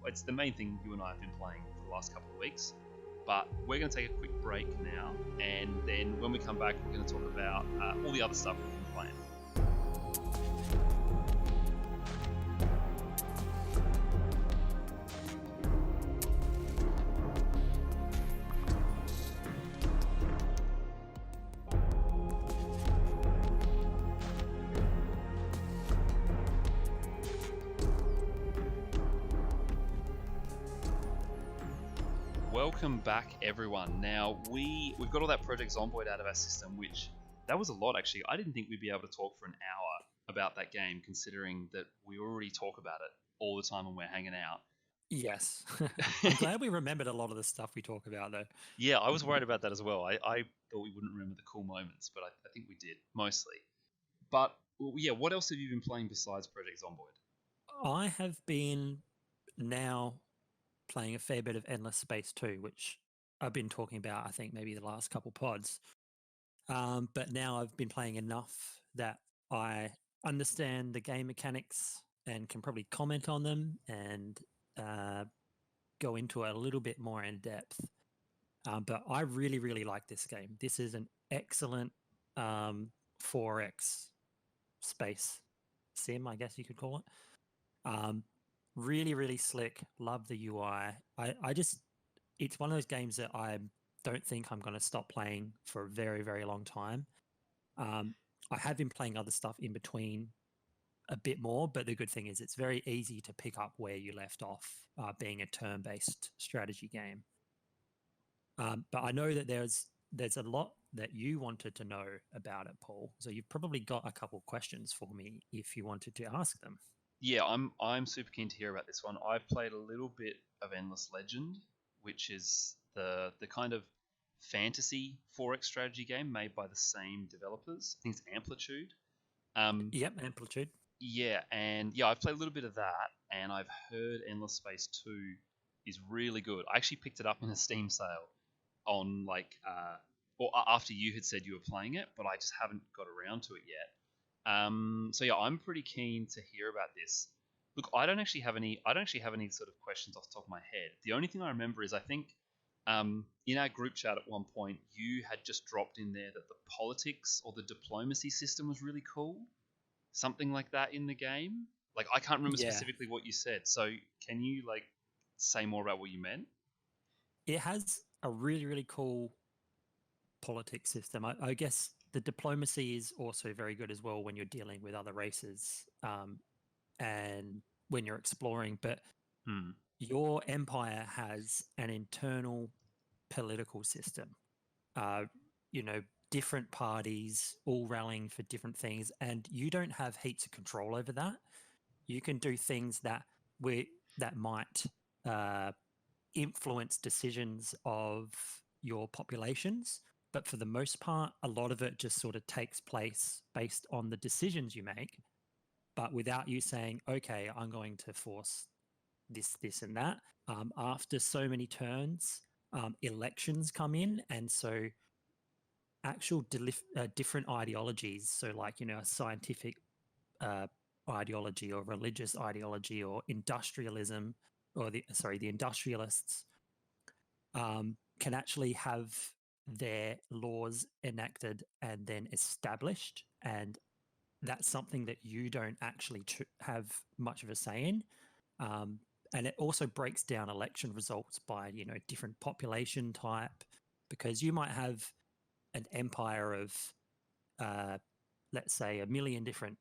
A: It's the main thing you and I have been playing for the last couple of weeks. But we're going to take a quick break now, and then when we come back, we're going to talk about all the other stuff we've been playing. Welcome back, everyone. Now we've got all that Project Zomboid out of our system, which that was a lot actually. I didn't think we'd be able to talk for an hour about that game, considering that we already talk about it all the time when we're hanging out.
B: Yes. I'm glad we remembered a lot of the stuff we talk about, though.
A: Yeah, I was worried about that as well. I thought we wouldn't remember the cool moments, but I think we did mostly. But yeah, what else have you been playing besides Project Zomboid?
B: I have been now playing a fair bit of Endless Space 2, which I've been talking about, I think, maybe the last couple pods. But now I've been playing enough that I understand the game mechanics and can probably comment on them and go into it a little bit more in depth. But I really, really like this game. This is an excellent 4X space sim, I guess you could call it. Really, really slick. Love the UI. It's one of those games that I don't think I'm going to stop playing for a very, very long time. I have been playing other stuff in between a bit more, but the good thing is it's very easy to pick up where you left off, being a turn-based strategy game. But I know that there's that you wanted to know about it, Paul. So you've probably got a couple questions for me if you wanted to ask them.
A: Yeah, I'm super keen to hear about this one. I've played a little bit of Endless Legend, which is the kind of fantasy 4X strategy game made by the same developers. I think it's Amplitude.
B: Yep, Amplitude.
A: Yeah, and yeah, I've played a little bit of that, and I've heard Endless Space 2 is really good. I actually picked it up in a Steam sale on or after you had said you were playing it, but I just haven't got around to it yet. So yeah, I'm pretty keen to hear about this. Look, I don't actually have any. I don't actually have any sort of questions off the top of my head. The only thing I remember is I think in our group chat at one point you had just dropped in there that the politics or the diplomacy system was really cool, something like that in the game. Like I can't remember specifically what you said. So can you like say more about what you meant?
B: It has a really, really cool politics system. I guess the diplomacy is also very good as well when you're dealing with other races and when you're exploring. But your empire has an internal political system. Different parties all rallying for different things, and you don't have heaps of control over that. You can do things that might influence decisions of your populations, but for the most part, a lot of it just sort of takes place based on the decisions you make, but without you saying, okay, I'm going to force this, and that. After so many turns, elections come in, and so actual different ideologies, so like, a scientific ideology or religious ideology or industrialism, or the industrialists can actually have their laws enacted and then established, and that's something that you don't actually have much of a say in. And it also breaks down election results by different population type, because you might have an empire of let's say 1 million different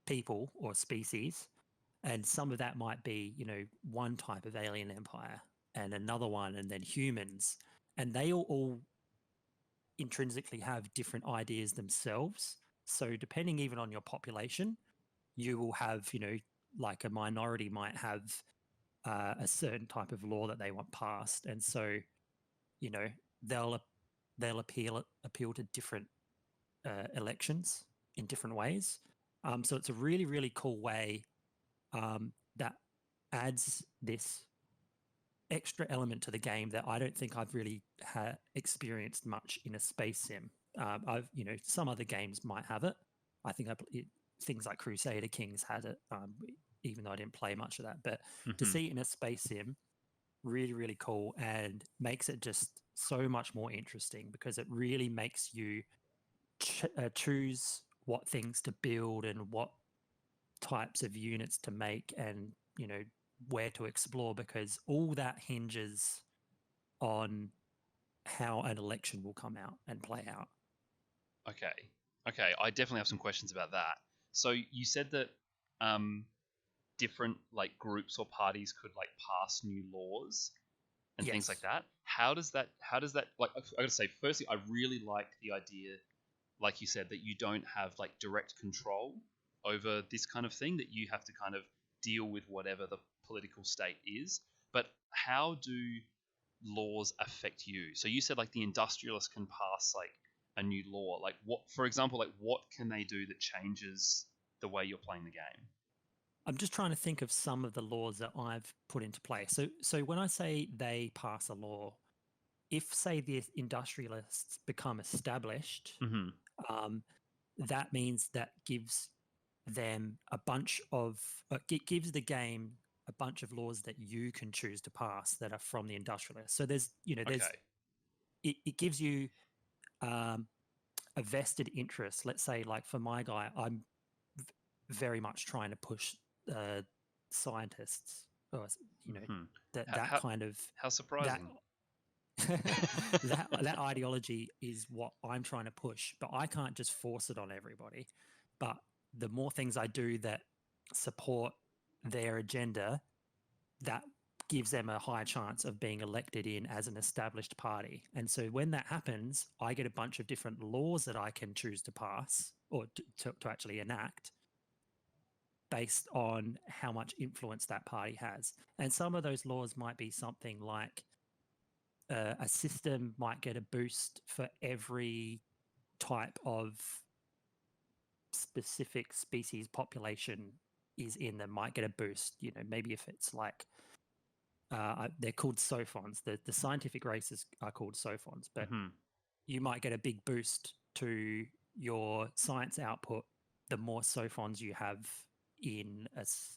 B: people or species, and some of that might be one type of alien empire and another one, and then humans, and they all intrinsically have different ideas themselves. So depending even on your population, you will have like a minority might have a certain type of law that they want passed, and so they'll appeal to different elections in different ways. So it's a really, really cool way that adds this extra element to the game that I don't think I've really experienced much in a space sim. I've some other games might have it. I think things like Crusader Kings had it, even though I didn't play much of that. But to see it in a space sim, really, really cool, and makes it just so much more interesting, because it really makes you choose what things to build and what types of units to make, and where to explore, because all that hinges on how an election will come out and play out.
A: Okay, I definitely have some questions about that. So you said that different like groups or parties could like pass new laws and things like that. How does that like, I gotta say, firstly, I really like the idea, like you said, that you don't have like direct control over this kind of thing, that you have to kind of deal with whatever the political state is. But how do laws affect you? So you said like the industrialists can pass like a new law. Like what, for example, like what can they do that changes the way you're playing the game?
B: I'm just trying to think of some of the laws that I've put into play. So when I say they pass a law, if say the industrialists become established, that means that gives them a bunch of it gives the game a bunch of laws that you can choose to pass that are from the industrialists. So there's it gives you a vested interest. Let's say, like for my guy, I'm very much trying to push scientists, or that kind of
A: how surprising.
B: That ideology is what I'm trying to push, but I can't just force it on everybody. But the more things I do that support their agenda, that gives them a high chance of being elected in as an established party. And so when that happens, I get a bunch of different laws that I can choose to pass or to actually enact based on how much influence that party has. And some of those laws might be something like a system might get a boost for every type of specific species population is in them, might get a boost. You know, maybe if it's like they're called sophons. The scientific races are called sophons, but you might get a big boost to your science output the more sophons you have in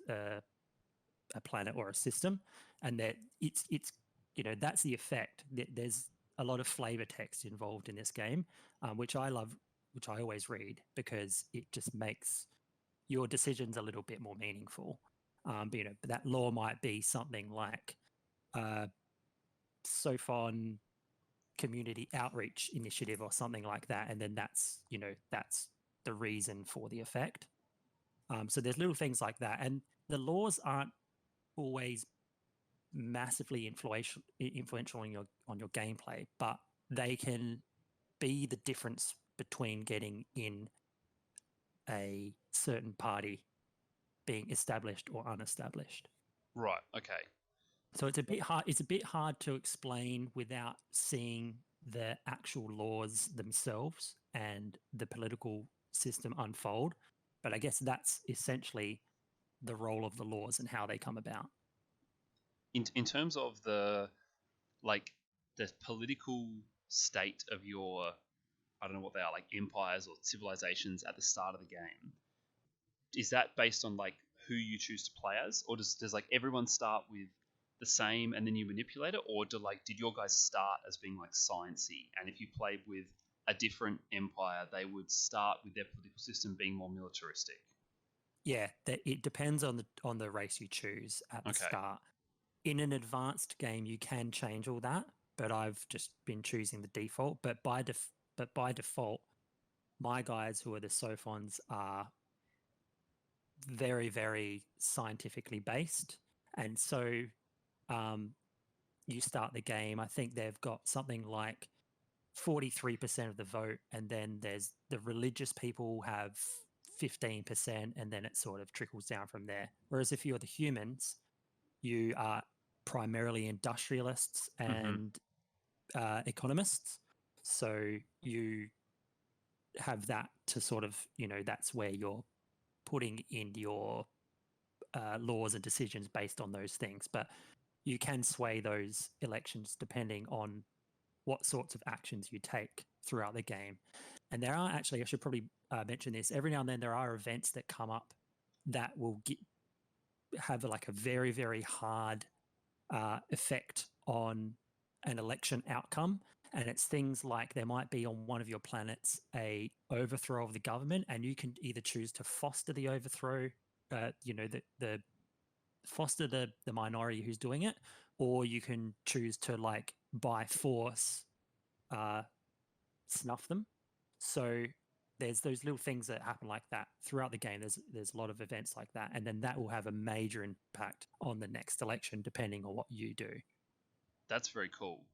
B: a planet or a system, and that it's you know, that's the effect. There's a lot of flavor text involved in this game, which I love, which I always read because it just makes your decisions a little bit more meaningful. But, you know, that law might be something like Sophon community outreach initiative or something like that, and then that's, you know, that's the reason for the effect. So there's little things like that, and the laws aren't always massively influential on your gameplay, but they can be the difference between getting in a certain party being established or unestablished.
A: Right. Okay.
B: So it's a bit hard. It's a bit hard to explain without seeing the actual laws themselves and the political system unfold. But I guess that's essentially the role of the laws and how they come about.
A: In terms of the political state of your, I don't know what they are, like empires or civilizations at the start of the game, is that based on like who you choose to play as, or does like everyone start with the same and then you manipulate it, or did your guys start as being like sciencey, and if you played with a different empire, they would start with their political system being more militaristic?
B: Yeah, it depends on the race you choose at the start. In an advanced game, you can change all that, but I've just been choosing the default. But by default, my guys who are the Sophons are very, very scientifically based, and so you start the game. I think they've got something like 43% of the vote, and then there's the religious people have 15%, and then it sort of trickles down from there. Whereas if you're the humans, you are primarily industrialists and economists. So you have that to sort of, you know, that's where you're putting in your laws and decisions based on those things. But you can sway those elections depending on what sorts of actions you take throughout the game. And there are actually, I should probably mention this, every now and then there are events that come up that will have like a very, very hard effect on an election outcome. And it's things like there might be on one of your planets a overthrow of the government, and you can either choose to foster the overthrow, you know, the foster the minority who's doing it, or you can choose to like by force snuff them. So there's those little things that happen like that throughout the game. There's a lot of events like that, and then that will have a major impact on the next election depending on what you do.
A: That's very cool.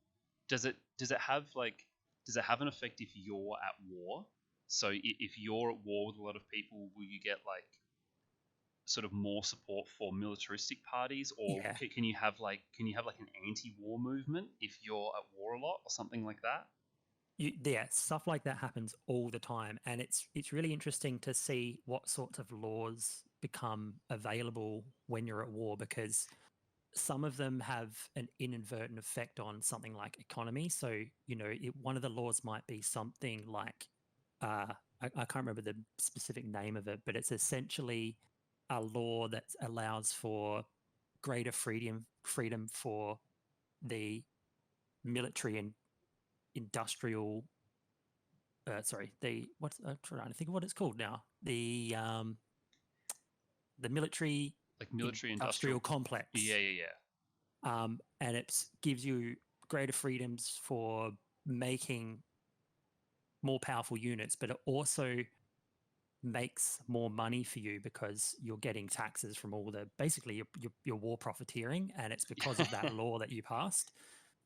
A: Does it have an effect if you're at war? So if you're at war with a lot of people, will you get like sort of more support for militaristic parties, or can you have like an anti-war movement if you're at war a lot or something like that?
B: Yeah, stuff like that happens all the time, and it's really interesting to see what sorts of laws become available when you're at war, because some of them have an inadvertent effect on something like economy. So, you know, one of the laws might be something like, I can't remember the specific name of it, but it's essentially a law that allows for greater freedom for the military and industrial. I'm trying to think of what it's called now. The military,
A: like military
B: industrial complex.
A: Yeah.
B: And it gives you greater freedoms for making more powerful units, but it also makes more money for you because you're getting taxes from all the basically your war profiteering, and it's because of that law that you passed.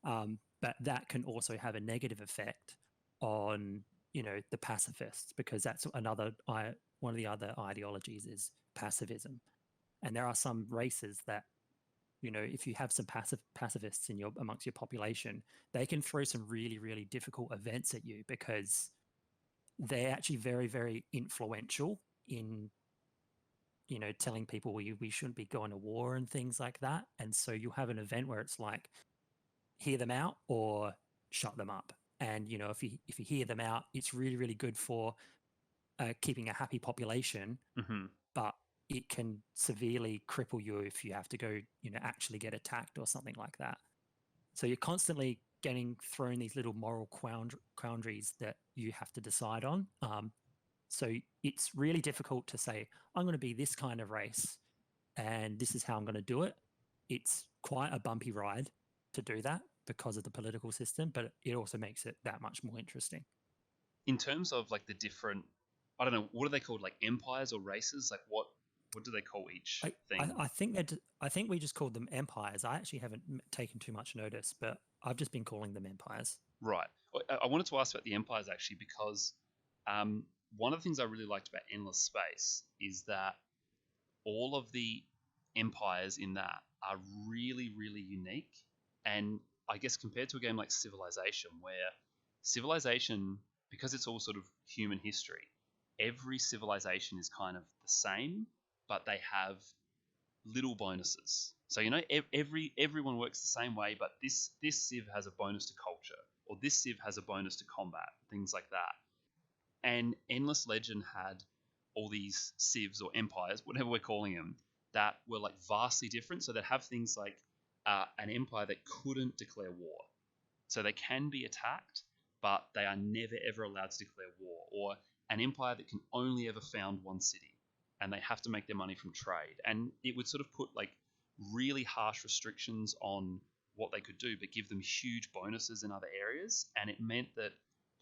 B: But that can also have a negative effect on the pacifists, because that's another one of the other ideologies is pacifism, and there are some races that if you have some pacifists amongst your population, they can throw some really, really difficult events at you because they're actually very, very influential in telling people we shouldn't be going to war and things like that. And so you have an event where it's like, hear them out or shut them up. And if you hear them out, it's really, really good for keeping a happy population.
A: Mm-hmm.
B: But it can severely cripple you if you have to go actually get attacked or something like that. So you're constantly getting thrown these little moral quandaries that you have to decide on. So it's really difficult to say, I'm going to be this kind of race and this is how I'm going to do it. It's quite a bumpy ride to do that because of the political system, but it also makes it that much more interesting.
A: In terms of like the different, I don't know, what are they called, like empires or races? Like what do they call each thing?
B: I think we just called them empires. I actually haven't taken too much notice, but I've just been calling them empires.
A: Right. I wanted to ask about the empires actually because one of the things I really liked about Endless Space is that all of the empires in that are really, really unique. And I guess compared to a game like Civilization, where Civilization, because it's all sort of human history, every civilization is kind of the same, but they have little bonuses. So everyone works the same way, but this civ has a bonus to culture, or this civ has a bonus to combat, things like that. And Endless Legend had all these civs or empires, whatever we're calling them, that were like vastly different. So they'd have things like an empire that couldn't declare war. So they can be attacked, but they are never ever allowed to declare war. Or an empire that can only ever found one city, and they have to make their money from trade. And it would sort of put like really harsh restrictions on what they could do, but give them huge bonuses in other areas. And it meant that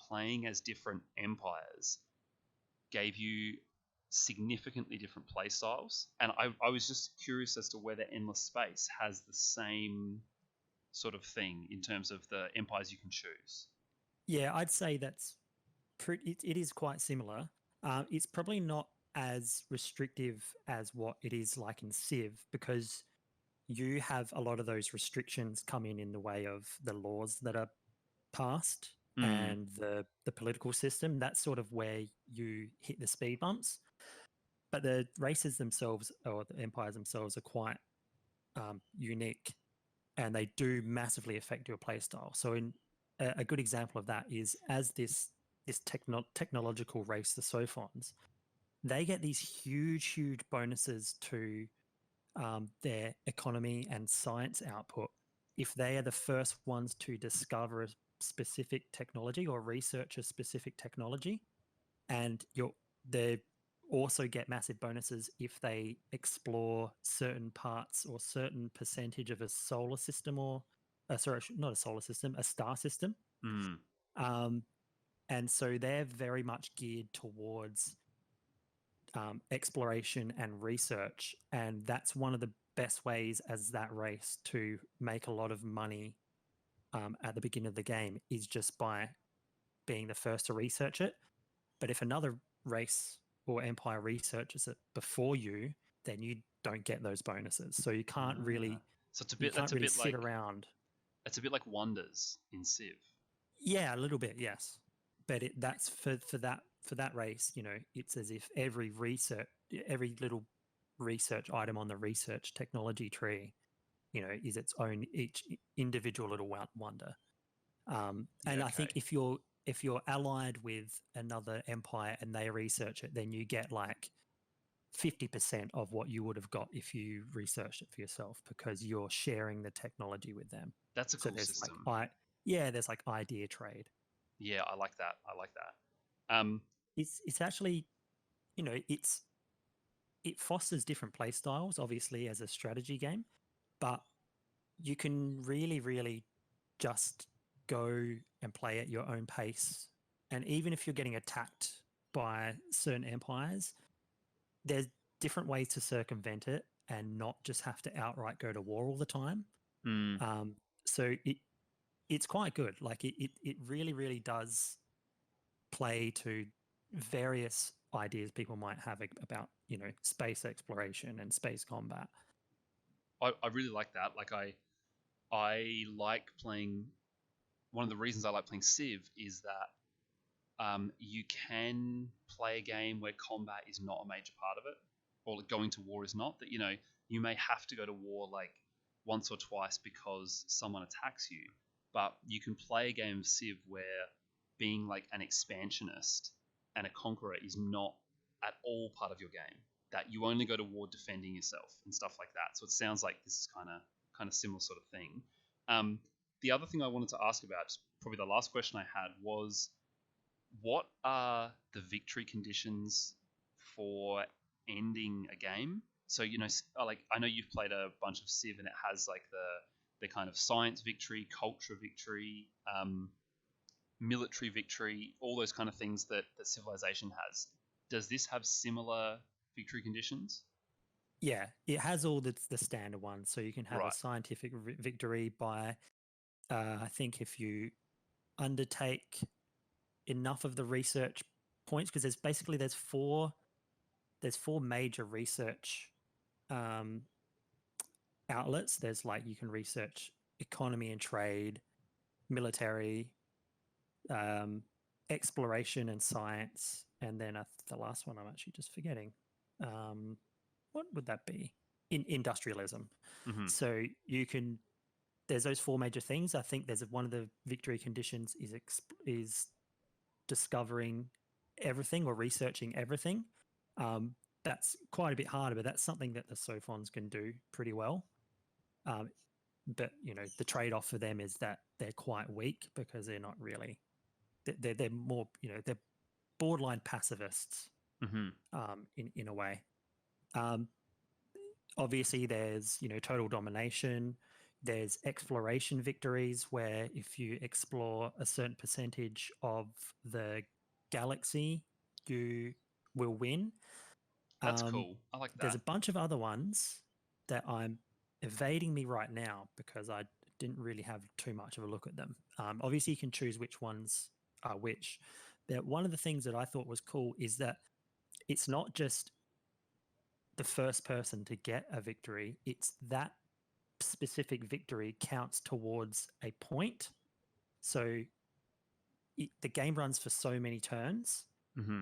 A: playing as different empires gave you significantly different play styles. And I was just curious as to whether Endless Space has the same sort of thing in terms of the empires you can choose.
B: Yeah, I'd say that's it is quite similar. It's probably not as restrictive as what it is like in Civ, because you have a lot of those restrictions come in the way of the laws that are passed and the political system. That's sort of where you hit the speed bumps. But the races themselves, or the empires themselves, are quite unique, and they do massively affect your playstyle. So in a good example of that is as this technological race, the Sophons, they get these huge bonuses to their economy and science output if they are the first ones to discover a specific technology or research a specific technology. And they also get massive bonuses if they explore certain parts or certain percentage of a solar system, or sorry, not a solar system, a star system. And so they're very much geared towards exploration and research, and that's one of the best ways as that race to make a lot of money at the beginning of the game, is just by being the first to research it. But if another race or empire researches it before you, then you don't get those bonuses. So you can't really.
A: So it's a bit. That's
B: really
A: a bit
B: sit
A: like
B: around.
A: It's a bit like Wonders in Civ.
B: Yeah, a little bit, yes. But that's for that race. It's as if every little research item on the research technology tree, is its own each individual little wonder. And I think if you're allied with another empire and they research it, then you get like 50% of what you would have got if you researched it for yourself, because you're sharing the technology with them.
A: That's a cool system.
B: There's like idea trade.
A: Yeah, I like that.
B: It's actually, it fosters different play styles, obviously, as a strategy game, but you can really, really just go and play at your own pace. And even if you're getting attacked by certain empires, there's different ways to circumvent it and not just have to outright go to war all the time. So it's quite good. Like it really, really does play to various ideas people might have about, you know, space exploration and space combat.
A: I really like that. Like I like playing. One of the reasons I like playing Civ is that you can play a game where combat is not a major part of it, or going to war is not. That, you know, you may have to go to war like once or twice because someone attacks you, but you can play a game of Civ where being like an expansionist and a conqueror is not at all part of your game. That you only go to war defending yourself and stuff like that. So it sounds like this is kind of similar sort of thing. The other thing I wanted to ask about, probably the last question I had, was what are the victory conditions for ending a game? So, you know, like I know you've played a bunch of Civ and it has like the kind of science victory, culture victory, military victory, all those kind of things that Civilization has. Does this have similar victory conditions?
B: Yeah, it has all the standard ones. So you can have
A: Right.
B: a scientific victory by, I think, if you undertake enough of the research points, because there's four major research outlets. There's like, you can research economy and trade, military, exploration and science, and then the last one I'm actually just forgetting. What would that be? Industrialism.
A: Mm-hmm.
B: So there's those four major things. I think there's one of the victory conditions is discovering everything or researching everything. That's quite a bit harder, but that's something that the Sophons can do pretty well. But, you know, the trade-off for them is that they're quite weak because they're not really, they're more, you know, they're borderline pacifists. In a way. Obviously, there's, you know, total domination. There's exploration victories where if you explore a certain percentage of the galaxy, you will win.
A: That's cool. I like that.
B: There's a bunch of other ones that I'm evading me right now because I didn't really have too much of a look at them. Obviously, you can choose which ones are which. But one of the things that I thought was cool is that it's not just the first person to get a victory, it's that specific victory counts towards a point. So the game runs for so many turns.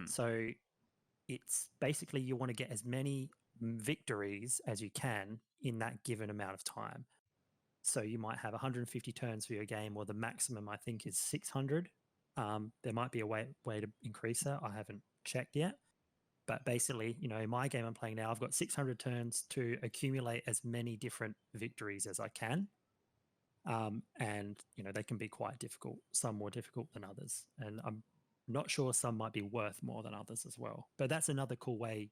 B: So it's basically, you want to get as many victories as you can in that given amount of time. So you might have 150 turns for your game, or the maximum I think is 600. There might be a way to increase that. I haven't checked yet. But basically, you know, in my game I'm playing now, I've got 600 turns to accumulate as many different victories as I can. And, you know, they can be quite difficult, some more difficult than others. And I'm not sure some might be worth more than others as well. But that's another cool way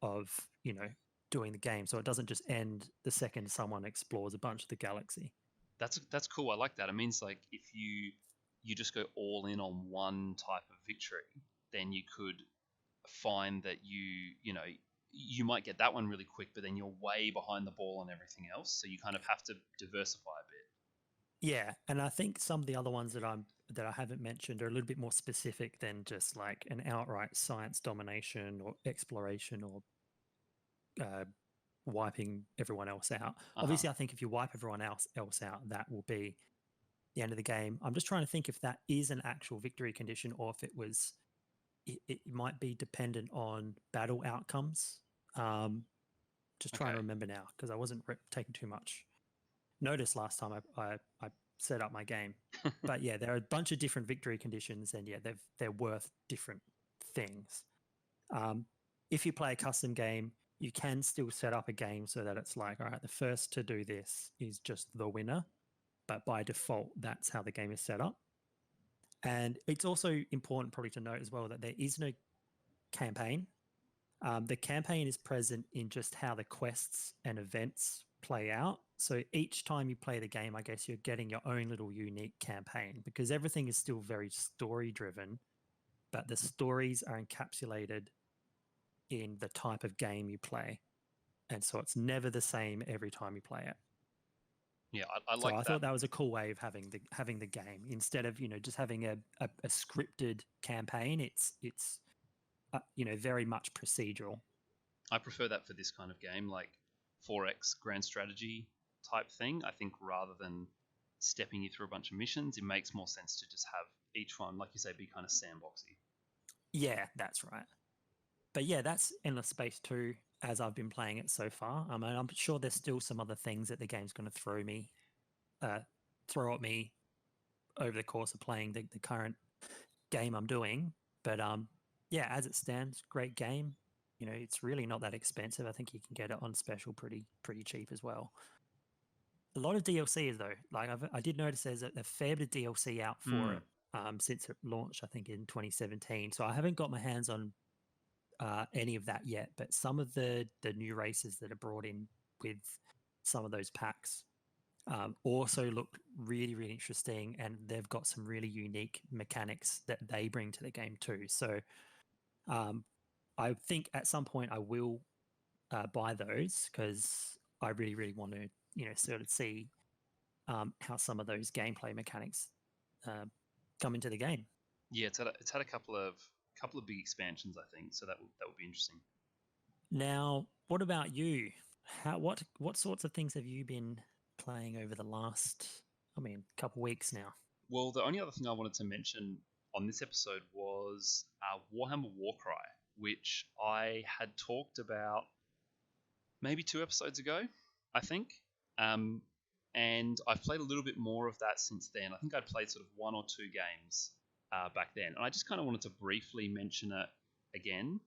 B: of, you know, doing the game. So it doesn't just end the second someone explores a bunch of the galaxy.
A: That's cool. I like that. It means like if you just go all in on one type of victory, then you could find that you know, you might get that one really quick, but then you're way behind the ball on everything else. So you kind of have to diversify a bit.
B: Yeah, and I think some of the other ones that I haven't mentioned are a little bit more specific than just like an outright science domination or exploration or wiping everyone else out. Obviously, I think if you wipe everyone else out, that will be the end of the game. I'm just trying to think if that is an actual victory condition or if it might be dependent on battle outcomes. Just trying to remember now because I wasn't taking too much notice last time I set up my game. But yeah, there are a bunch of different victory conditions, and yeah, they're worth different things. If you play a custom game, you can still set up a game so that it's like, all right, the first to do this is just the winner, but by default, that's how the game is set up. And it's also important probably to note as well that there is no campaign. The campaign is present in just how the quests and events play out. So each time you play the game, I guess you're getting your own little unique campaign because everything is still very story driven. but the stories are encapsulated in the type of game you play. And so it's never the same every time you play it.
A: Yeah, I
B: So
A: like
B: I
A: that.
B: thought that was a cool way of having the game instead of just having a scripted campaign. It's very much procedural.
A: I prefer that for this kind of game, like 4X grand strategy type thing. I think rather than stepping you through a bunch of missions, it makes more sense to just have each one, like you say, be kind of sandboxy.
B: Yeah, that's right. But yeah, that's Endless Space 2 as I've been playing it so far. I mean, I'm sure there's still some other things that the game's going to throw at me over the course of playing the current game I'm doing. But yeah, as it stands, great game. It's really not that expensive. I think you can get it on special pretty cheap as well. A lot of DLC though. Like I did notice there's a fair bit of DLC out for it since it launched, I think in 2017. So I haven't got my hands on any of that yet, but some of the new races that are brought in with some of those packs also look really, really interesting, and they've got some really unique mechanics that they bring to the game too. So I think at some point I will buy those because I really, really want to, sort of see how some of those gameplay mechanics come into the game.
A: Yeah, it's had a couple of big expansions, I think. So that would be interesting.
B: Now, what about you? What sorts of things have you been playing over the last, couple weeks now?
A: Well, the only other thing I wanted to mention on this episode was Warhammer Warcry, which I had talked about maybe 2 episodes ago, I think. And I've played a little bit more of that since then. I think I'd played sort of 1 or 2 games back then. And I just kind of wanted to briefly mention it again,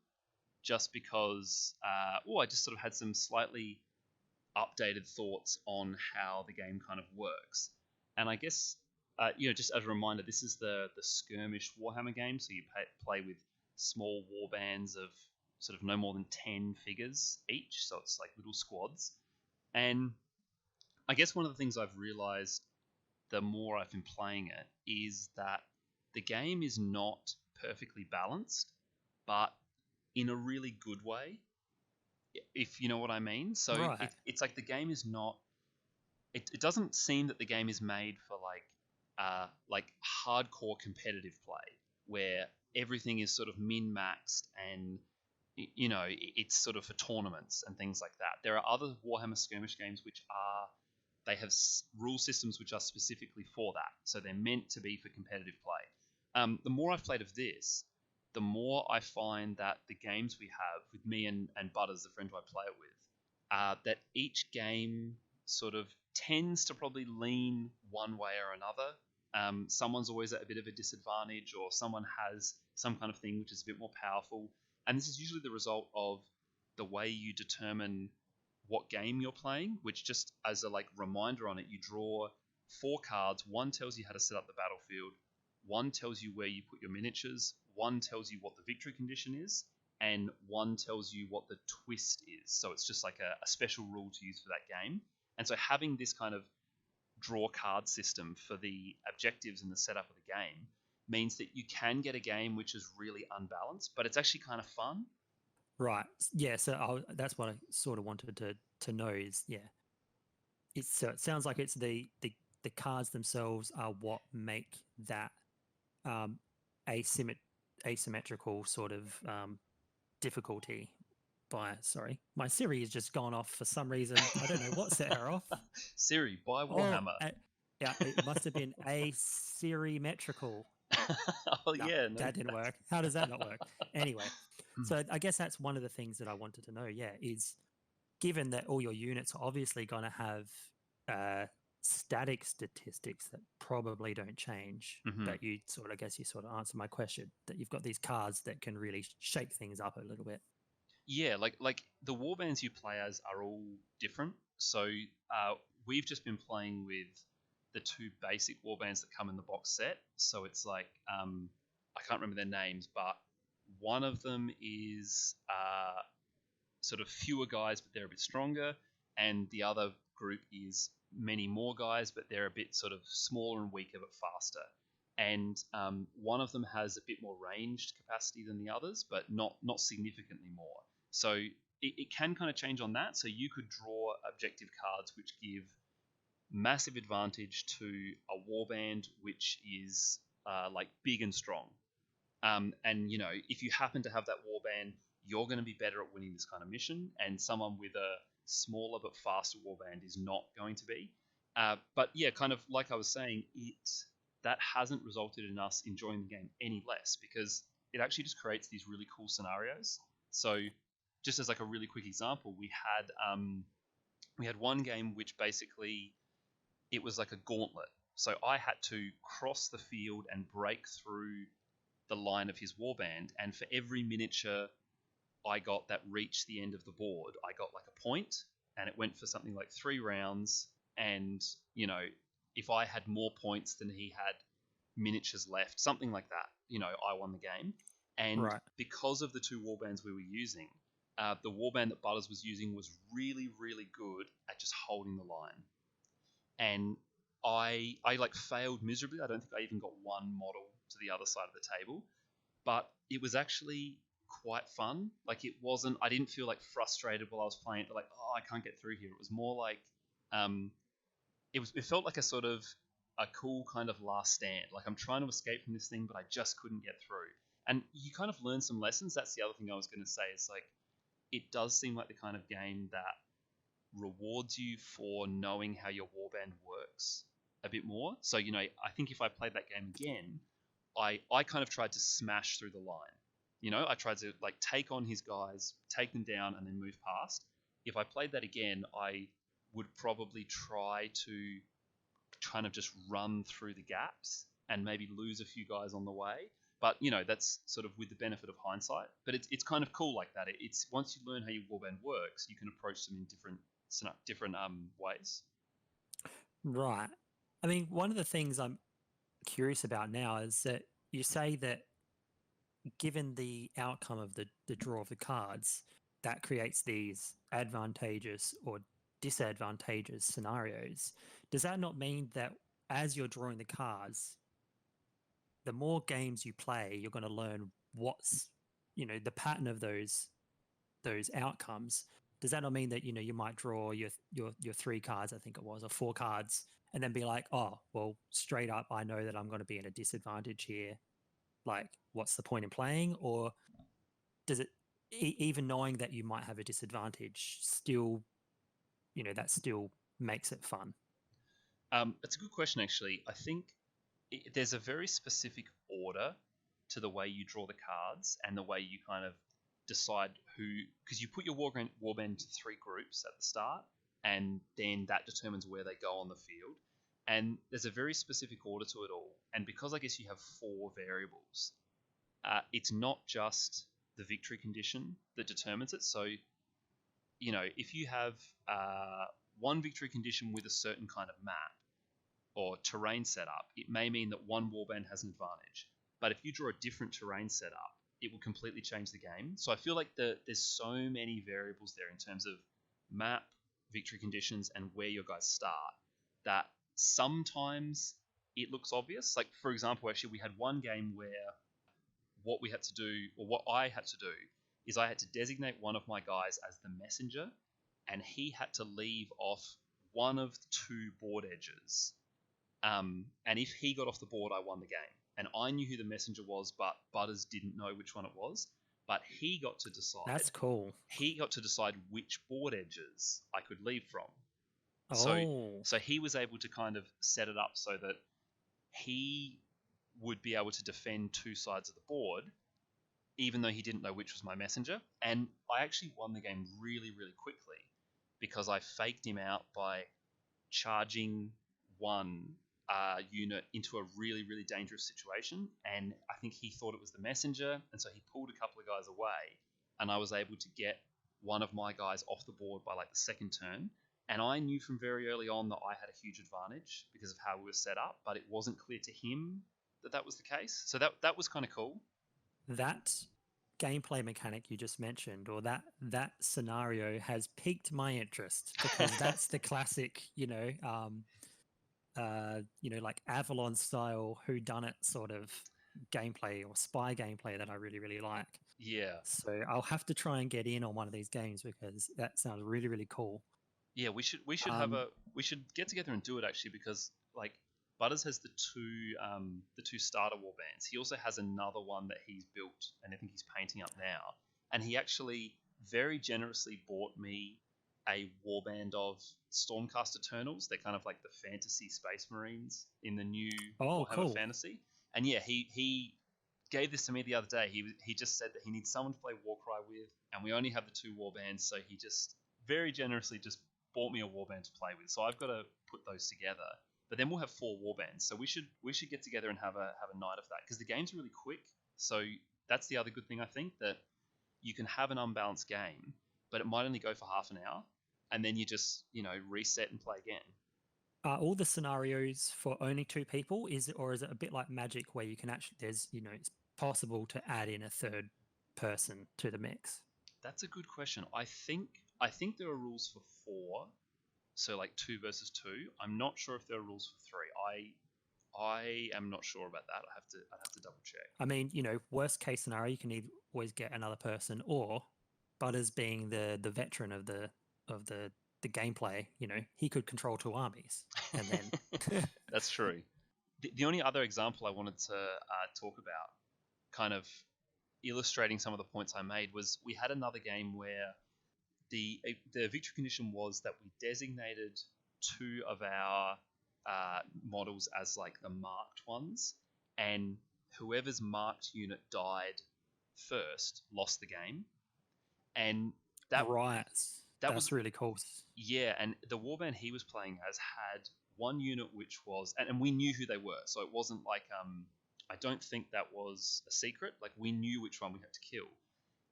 A: just because, I just sort of had some slightly updated thoughts on how the game kind of works. And I guess, just as a reminder, this is the skirmish Warhammer game, so you play with small war bands of sort of no more than 10 figures each, so it's like little squads. And I guess one of the things I've realized the more I've been playing it is that the game is not perfectly balanced, but in a really good way, if you know what I mean. So
B: Right.
A: it's like the game is not. It doesn't seem that the game is made for like hardcore competitive play where everything is sort of min maxed and it's sort of for tournaments and things like that. There are other Warhammer skirmish games which they have rule systems which are specifically for that, so they're meant to be for competitive play. The more I've played of this, the more I find that the games we have with me and Butters, the friend who I play it with, that each game sort of tends to probably lean one way or another. Someone's always at a bit of a disadvantage, or someone has some kind of thing which is a bit more powerful. And this is usually the result of the way you determine what game you're playing, which just as a reminder on it, you draw 4 cards. One tells you how to set up the battlefield, one tells you where you put your miniatures, one tells you what the victory condition is, and one tells you what the twist is. So it's just like a special rule to use for that game. And so having this kind of draw card system for the objectives and the setup of the game means that you can get a game which is really unbalanced, but it's actually kind of fun.
B: Right. Yeah. So that's what I sort of wanted to know is, yeah. It sounds like it's the cards themselves are what make that asymmetrical sort of difficulty. Sorry, my Siri has just gone off for some reason. I don't know what set her off.
A: Siri, buy
B: Oh,
A: Warhammer.
B: yeah, it must have been asymmetrical.
A: Oh, yeah. No.
B: That didn't work. How does that not work? Anyway, so I guess that's one of the things that I wanted to know. Yeah, is given that all your units are obviously going to have static statistics that probably don't change, but you sort of answer my question that you've got these cards that can really shake things up a little bit.
A: Yeah, like the warbands you play as are all different. So we've just been playing with the 2 basic warbands that come in the box set. So it's like I can't remember their names, but one of them is sort of fewer guys, but they're a bit stronger, and the other group is many more guys, but they're a bit sort of smaller and weaker but faster. and one of them has a bit more ranged capacity than the others, but not significantly more. So it can kind of change on that. So you could draw objective cards which give massive advantage to a warband which is like big and strong. And you know, if you happen to have that warband, you're going to be better at winning this kind of mission, and someone with a smaller but faster warband is not going to be. But yeah, kind of like I was saying, that hasn't resulted in us enjoying the game any less, because it actually just creates these really cool scenarios. So, just as like a really quick example, we had one game which basically it was like a gauntlet. So I had to cross the field and break through the line of his warband, and for every miniature I got that reached the end of the board, I got like a point, and it went for something like 3 rounds. And you know, if I had more points than he had miniatures left, something like that, you know, I won the game. And
B: Right.
A: because of the 2 warbands we were using, the warband that Butters was using was really, really good at just holding the line. And I like failed miserably. I don't think I even got one model to the other side of the table, but it was actually quite fun. Like, it wasn't, I didn't feel like frustrated while I was playing it, like, oh, I can't get through here. It was more like um, it felt like a sort of a cool kind of last stand. Like, I'm trying to escape from this thing, but I just couldn't get through. And you kind of learn some lessons. That's the other thing I was going to say. Is like, it does seem like the kind of game that rewards you for knowing how your warband works a bit more. So, you know, I think if I played that game again, I kind of tried to smash through the line. You know, I tried to like take on his guys, take them down, and then move past. If I played that again, I would probably try to kind of just run through the gaps and maybe lose a few guys on the way. But you know, that's sort of with the benefit of hindsight. But it's kind of cool like that. It's once you learn how your warband works, you can approach them in different ways.
B: Right. I mean, one of the things I'm curious about now is that you say that given the outcome of the draw of the cards, that creates these advantageous or disadvantageous scenarios. Does that not mean that as you're drawing the cards, the more games you play, you're going to learn what's, you know, the pattern of those outcomes? Does that not mean that, you know, you might draw your 3 cards, I think it was, or 4 cards, and then be like, oh, well, straight up, I know that I'm going to be in a disadvantage here. Like, what's the point in playing? Or does it, even knowing that you might have a disadvantage, still, you know, that still makes it fun?
A: It's a good question, actually. I think there's a very specific order to the way you draw the cards and the way you kind of decide who, because you put your warband into 3 groups at the start, and then that determines where they go on the field. And there's a very specific order to it all. And because I guess you have 4 variables, it's not just the victory condition that determines it. So, you know, if you have one victory condition with a certain kind of map or terrain setup, it may mean that one warband has an advantage. But if you draw a different terrain setup, it will completely change the game. So I feel like there's so many variables there in terms of map, victory conditions, and where your guys start, that sometimes it looks obvious. Like, for example, actually, we had one game where what we had to do, or what I had to do, is I had to designate one of my guys as the messenger, and he had to leave off one of the 2 board edges. And if he got off the board, I won the game. And I knew who the messenger was, but Butters didn't know which one it was. But he got to decide.
B: That's cool.
A: He got to decide which board edges I could leave from.
B: Oh.
A: So he was able to kind of set it up so that he would be able to defend 2 sides of the board, even though he didn't know which was my messenger. And I actually won the game really, really quickly because I faked him out by charging one unit into a really, really dangerous situation. And I think he thought it was the messenger, and so he pulled a couple of guys away, and I was able to get one of my guys off the board by like the 2nd turn. And I knew from very early on that I had a huge advantage because of how we were set up, but it wasn't clear to him that that was the case. So that was kind of cool.
B: That gameplay mechanic you just mentioned, or that scenario, has piqued my interest, because that's the classic, you know, like Avalon style whodunit sort of gameplay or spy gameplay that I really, really like.
A: Yeah.
B: So I'll have to try and get in on one of these games because that sounds really, really cool.
A: Yeah, we should we should get together and do it actually, because like Butters has the two starter war bands. He also has another one that he's built and I think he's painting up now. And he actually very generously bought me a warband of Stormcast Eternals. They're kind of like the fantasy space marines in the new
B: Oh,
A: Warhammer
B: cool.
A: Fantasy. And yeah, he gave this to me the other day. He just said that he needs someone to play Warcry with, and we only have the two warbands, so he just very generously just bought me a warband to play with. So I've got to put those together. But then we'll have 4 warbands. So we should get together and have a night of that, because the game's really quick. So that's the other good thing, I think, that you can have an unbalanced game, but it might only go for half an hour, and then you just reset and play again.
B: Are all the scenarios for only 2 people? Or is it a bit like Magic where you can actually it's possible to add in a third person to the mix?
A: That's a good question. I think there are rules for 4, so like 2 versus 2. I'm not sure if there are rules for 3. I am not sure about that. I'd have to double check.
B: I mean, worst case scenario, you can always get another person, or Butters being the veteran of the gameplay, he could control 2 armies, and then
A: That's true. The only other example I wanted to talk about, kind of illustrating some of the points I made, was we had another game where the victory condition was that we designated 2 of our models as like the marked ones, and whoever's marked unit died first lost the game. And that
B: right,
A: that
B: that's
A: was
B: really cool.
A: yeah. And the warband he was playing as had one unit which was, and we knew who they were, so it wasn't like I don't think that was a secret. Like, we knew which one we had to kill.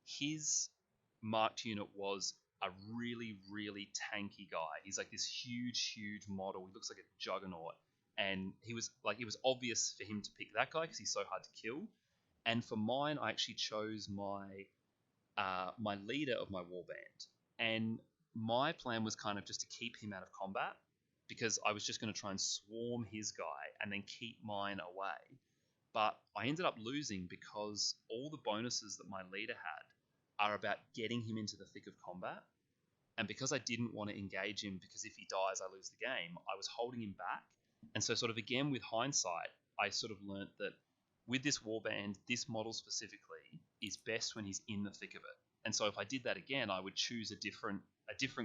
A: His marked unit was a really, really tanky guy. He's like this huge, huge model. He looks like a juggernaut. And he was like, it was obvious for him to pick that guy because he's so hard to kill. And for mine, I actually chose my leader of my warband. And my plan was kind of just to keep him out of combat, because I was just going to try and swarm his guy and then keep mine away. But I ended up losing because all the bonuses that my leader had are about getting him into the thick of combat. And because I didn't want to engage him, because if he dies, I lose the game, I was holding him back. And so, sort of again, with hindsight, I sort of learnt that with this warband, this model specifically is best when he's in the thick of it. And so if I did that again, I would choose a different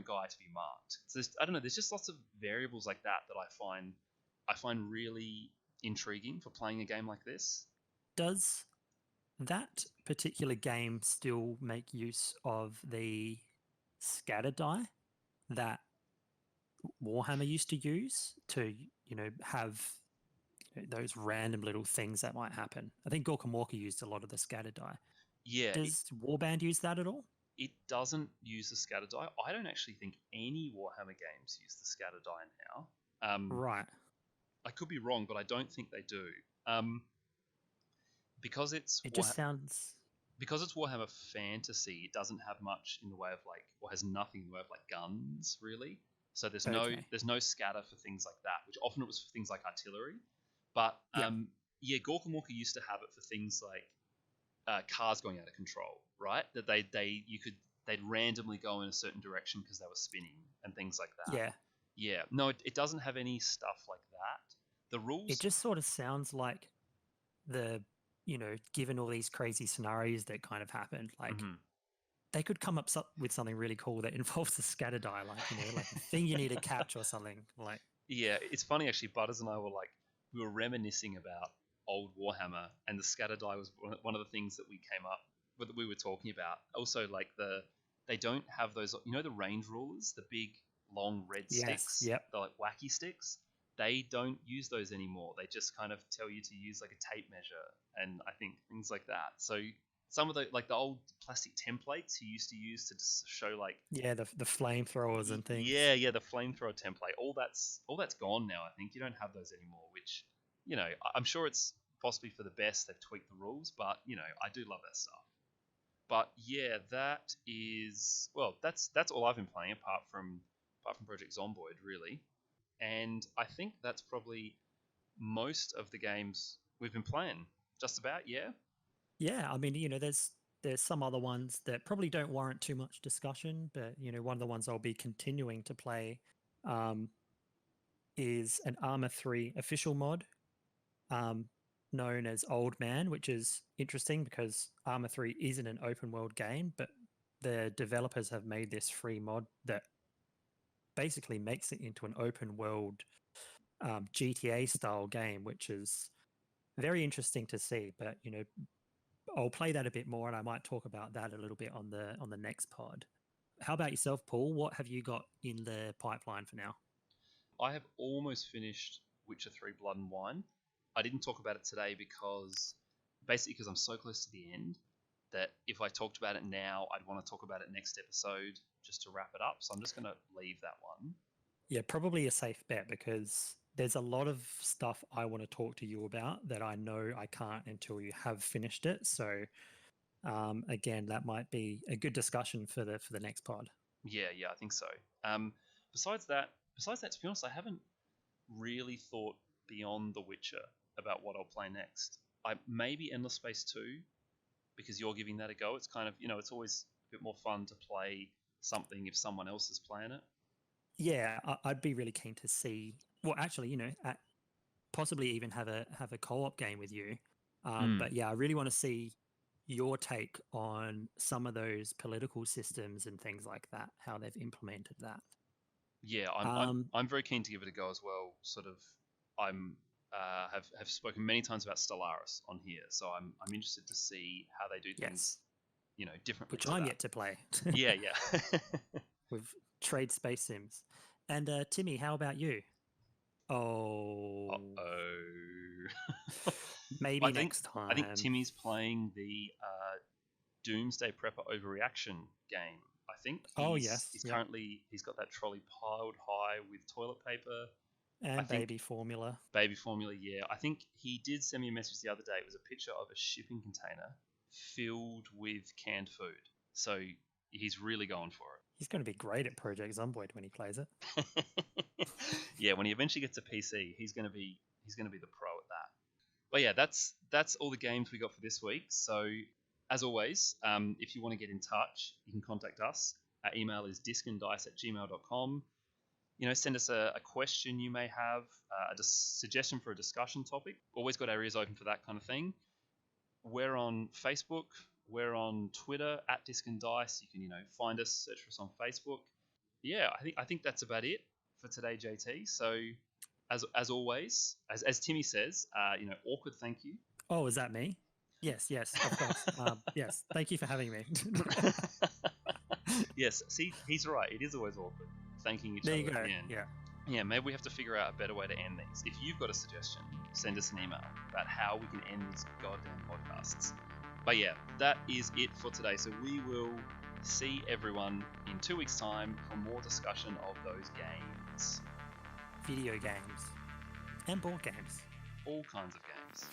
A: guy to be marked. So I don't know. There's just lots of variables like that I find really intriguing for playing a game like this.
B: Does that particular game still make use of the scatter die that Warhammer used to use to, have those random little things that might happen? I think Gorka Walker used a lot of the scatter die.
A: Yeah,
B: Does Warband use that at all?
A: it doesn't use the scatter die. I don't actually think any Warhammer games use the scatter die now.
B: Right.
A: I could be wrong, but I don't think they do. Because it's
B: It just sounds...
A: because it's Warhammer Fantasy, it doesn't have much in the way of or has nothing in the way of guns, really. So there's no scatter for things like that, which often it was for things like artillery. But yeah, Gorka Walker used to have it for things like cars going out of control, right? That they'd randomly go in a certain direction because they were spinning and things like that.
B: Yeah.
A: Yeah. No, it doesn't have any stuff like that. The rules...
B: It just sort of sounds like given all these crazy scenarios that kind of happened, they could come up with something really cool that involves a scatter die, like a thing you need to catch or something.
A: Yeah, it's funny actually. Butters and I we were reminiscing about old Warhammer, and the scatter die was one of the things that we were talking about. Also, they don't have those, the range rulers, the big long red sticks,
B: yep.
A: the wacky sticks. They don't use those anymore. They just kind of tell you to use a tape measure, and I think things like that. So some of the old plastic templates you used to use to just show
B: the flamethrowers and things.
A: Yeah, the flamethrower template. All that's gone now. I think you don't have those anymore, which I'm sure it's possibly for the best. They've tweaked the rules, but I do love that stuff. But yeah, that's all I've been playing apart from Project Zomboid, really. and I think that's probably most of the games we've been playing. Just about, yeah.
B: Yeah, I mean, there's some other ones that probably don't warrant too much discussion, but one of the ones I'll be continuing to play is an Arma 3 official mod known as Old Man, which is interesting because Arma 3 isn't an open world game, but the developers have made this free mod that basically makes it into an open world GTA style game, which is very interesting to see. But I'll play that a bit more, and I might talk about that a little bit on the next pod. How about yourself, Paul? What have you got in the pipeline for now?
A: I have almost finished Witcher 3 Blood and Wine. I didn't talk about it today because I'm so close to the end that if I talked about it now, I'd want to talk about it next episode just to wrap it up. So I'm just going to leave that one.
B: Yeah, probably a safe bet because there's a lot of stuff I want to talk to you about that I know I can't until you have finished it. So again, that might be a good discussion for the next pod.
A: Yeah, I think so. Besides that, to be honest, I haven't really thought beyond The Witcher about what I'll play next. Maybe Endless Space 2, because you're giving that a go. It's kind of, it's always a bit more fun to play something if someone else is playing it.
B: Yeah, I'd be really keen to see. Well, actually, possibly even have a co-op game with you. But yeah, I really want to see your take on some of those political systems and things like that, how they've implemented that.
A: Yeah, I'm very keen to give it a go as well. Sort of, have spoken many times about Stellaris on here, so I'm interested to see how they do things, differently.
B: Which I'm yet to play.
A: Yeah.
B: With trade space sims. And Timmy, how about you? Oh. Maybe next time.
A: I think Timmy's playing the Doomsday Prepper Overreaction game. I think he's got that trolley piled high with toilet paper
B: and baby formula.
A: Baby formula, yeah. I think he did send me a message the other day. It was a picture of a shipping container filled with canned food. So he's really going for it.
B: He's going to be great at Project Zomboid when he plays it.
A: Yeah, when he eventually gets a PC, he's going to be the pro at that. But yeah, that's all the games we got for this week. So as always, if you want to get in touch, you can contact us. Our email is discanddice@gmail.com. Send us a question you may have, a suggestion for a discussion topic. Always got our ears open for that kind of thing. We're on Facebook. We're on Twitter @discanddice. You can find us, search for us on Facebook. Yeah, I think that's about it for today, JT. So as always, as Timmy says, awkward thank you.
B: Oh, is that me? Yes, of course. Yes, thank you for having me.
A: Yes, see, he's right. It is always awkward thanking each other at the end. Yeah, maybe we have to figure out a better way to end these. If you've got a suggestion, send us an email about how we can end these goddamn podcasts. But yeah, that is it for today. So we will see everyone in 2 weeks' time for more discussion of those games.
B: Video games. And board games.
A: All kinds of games.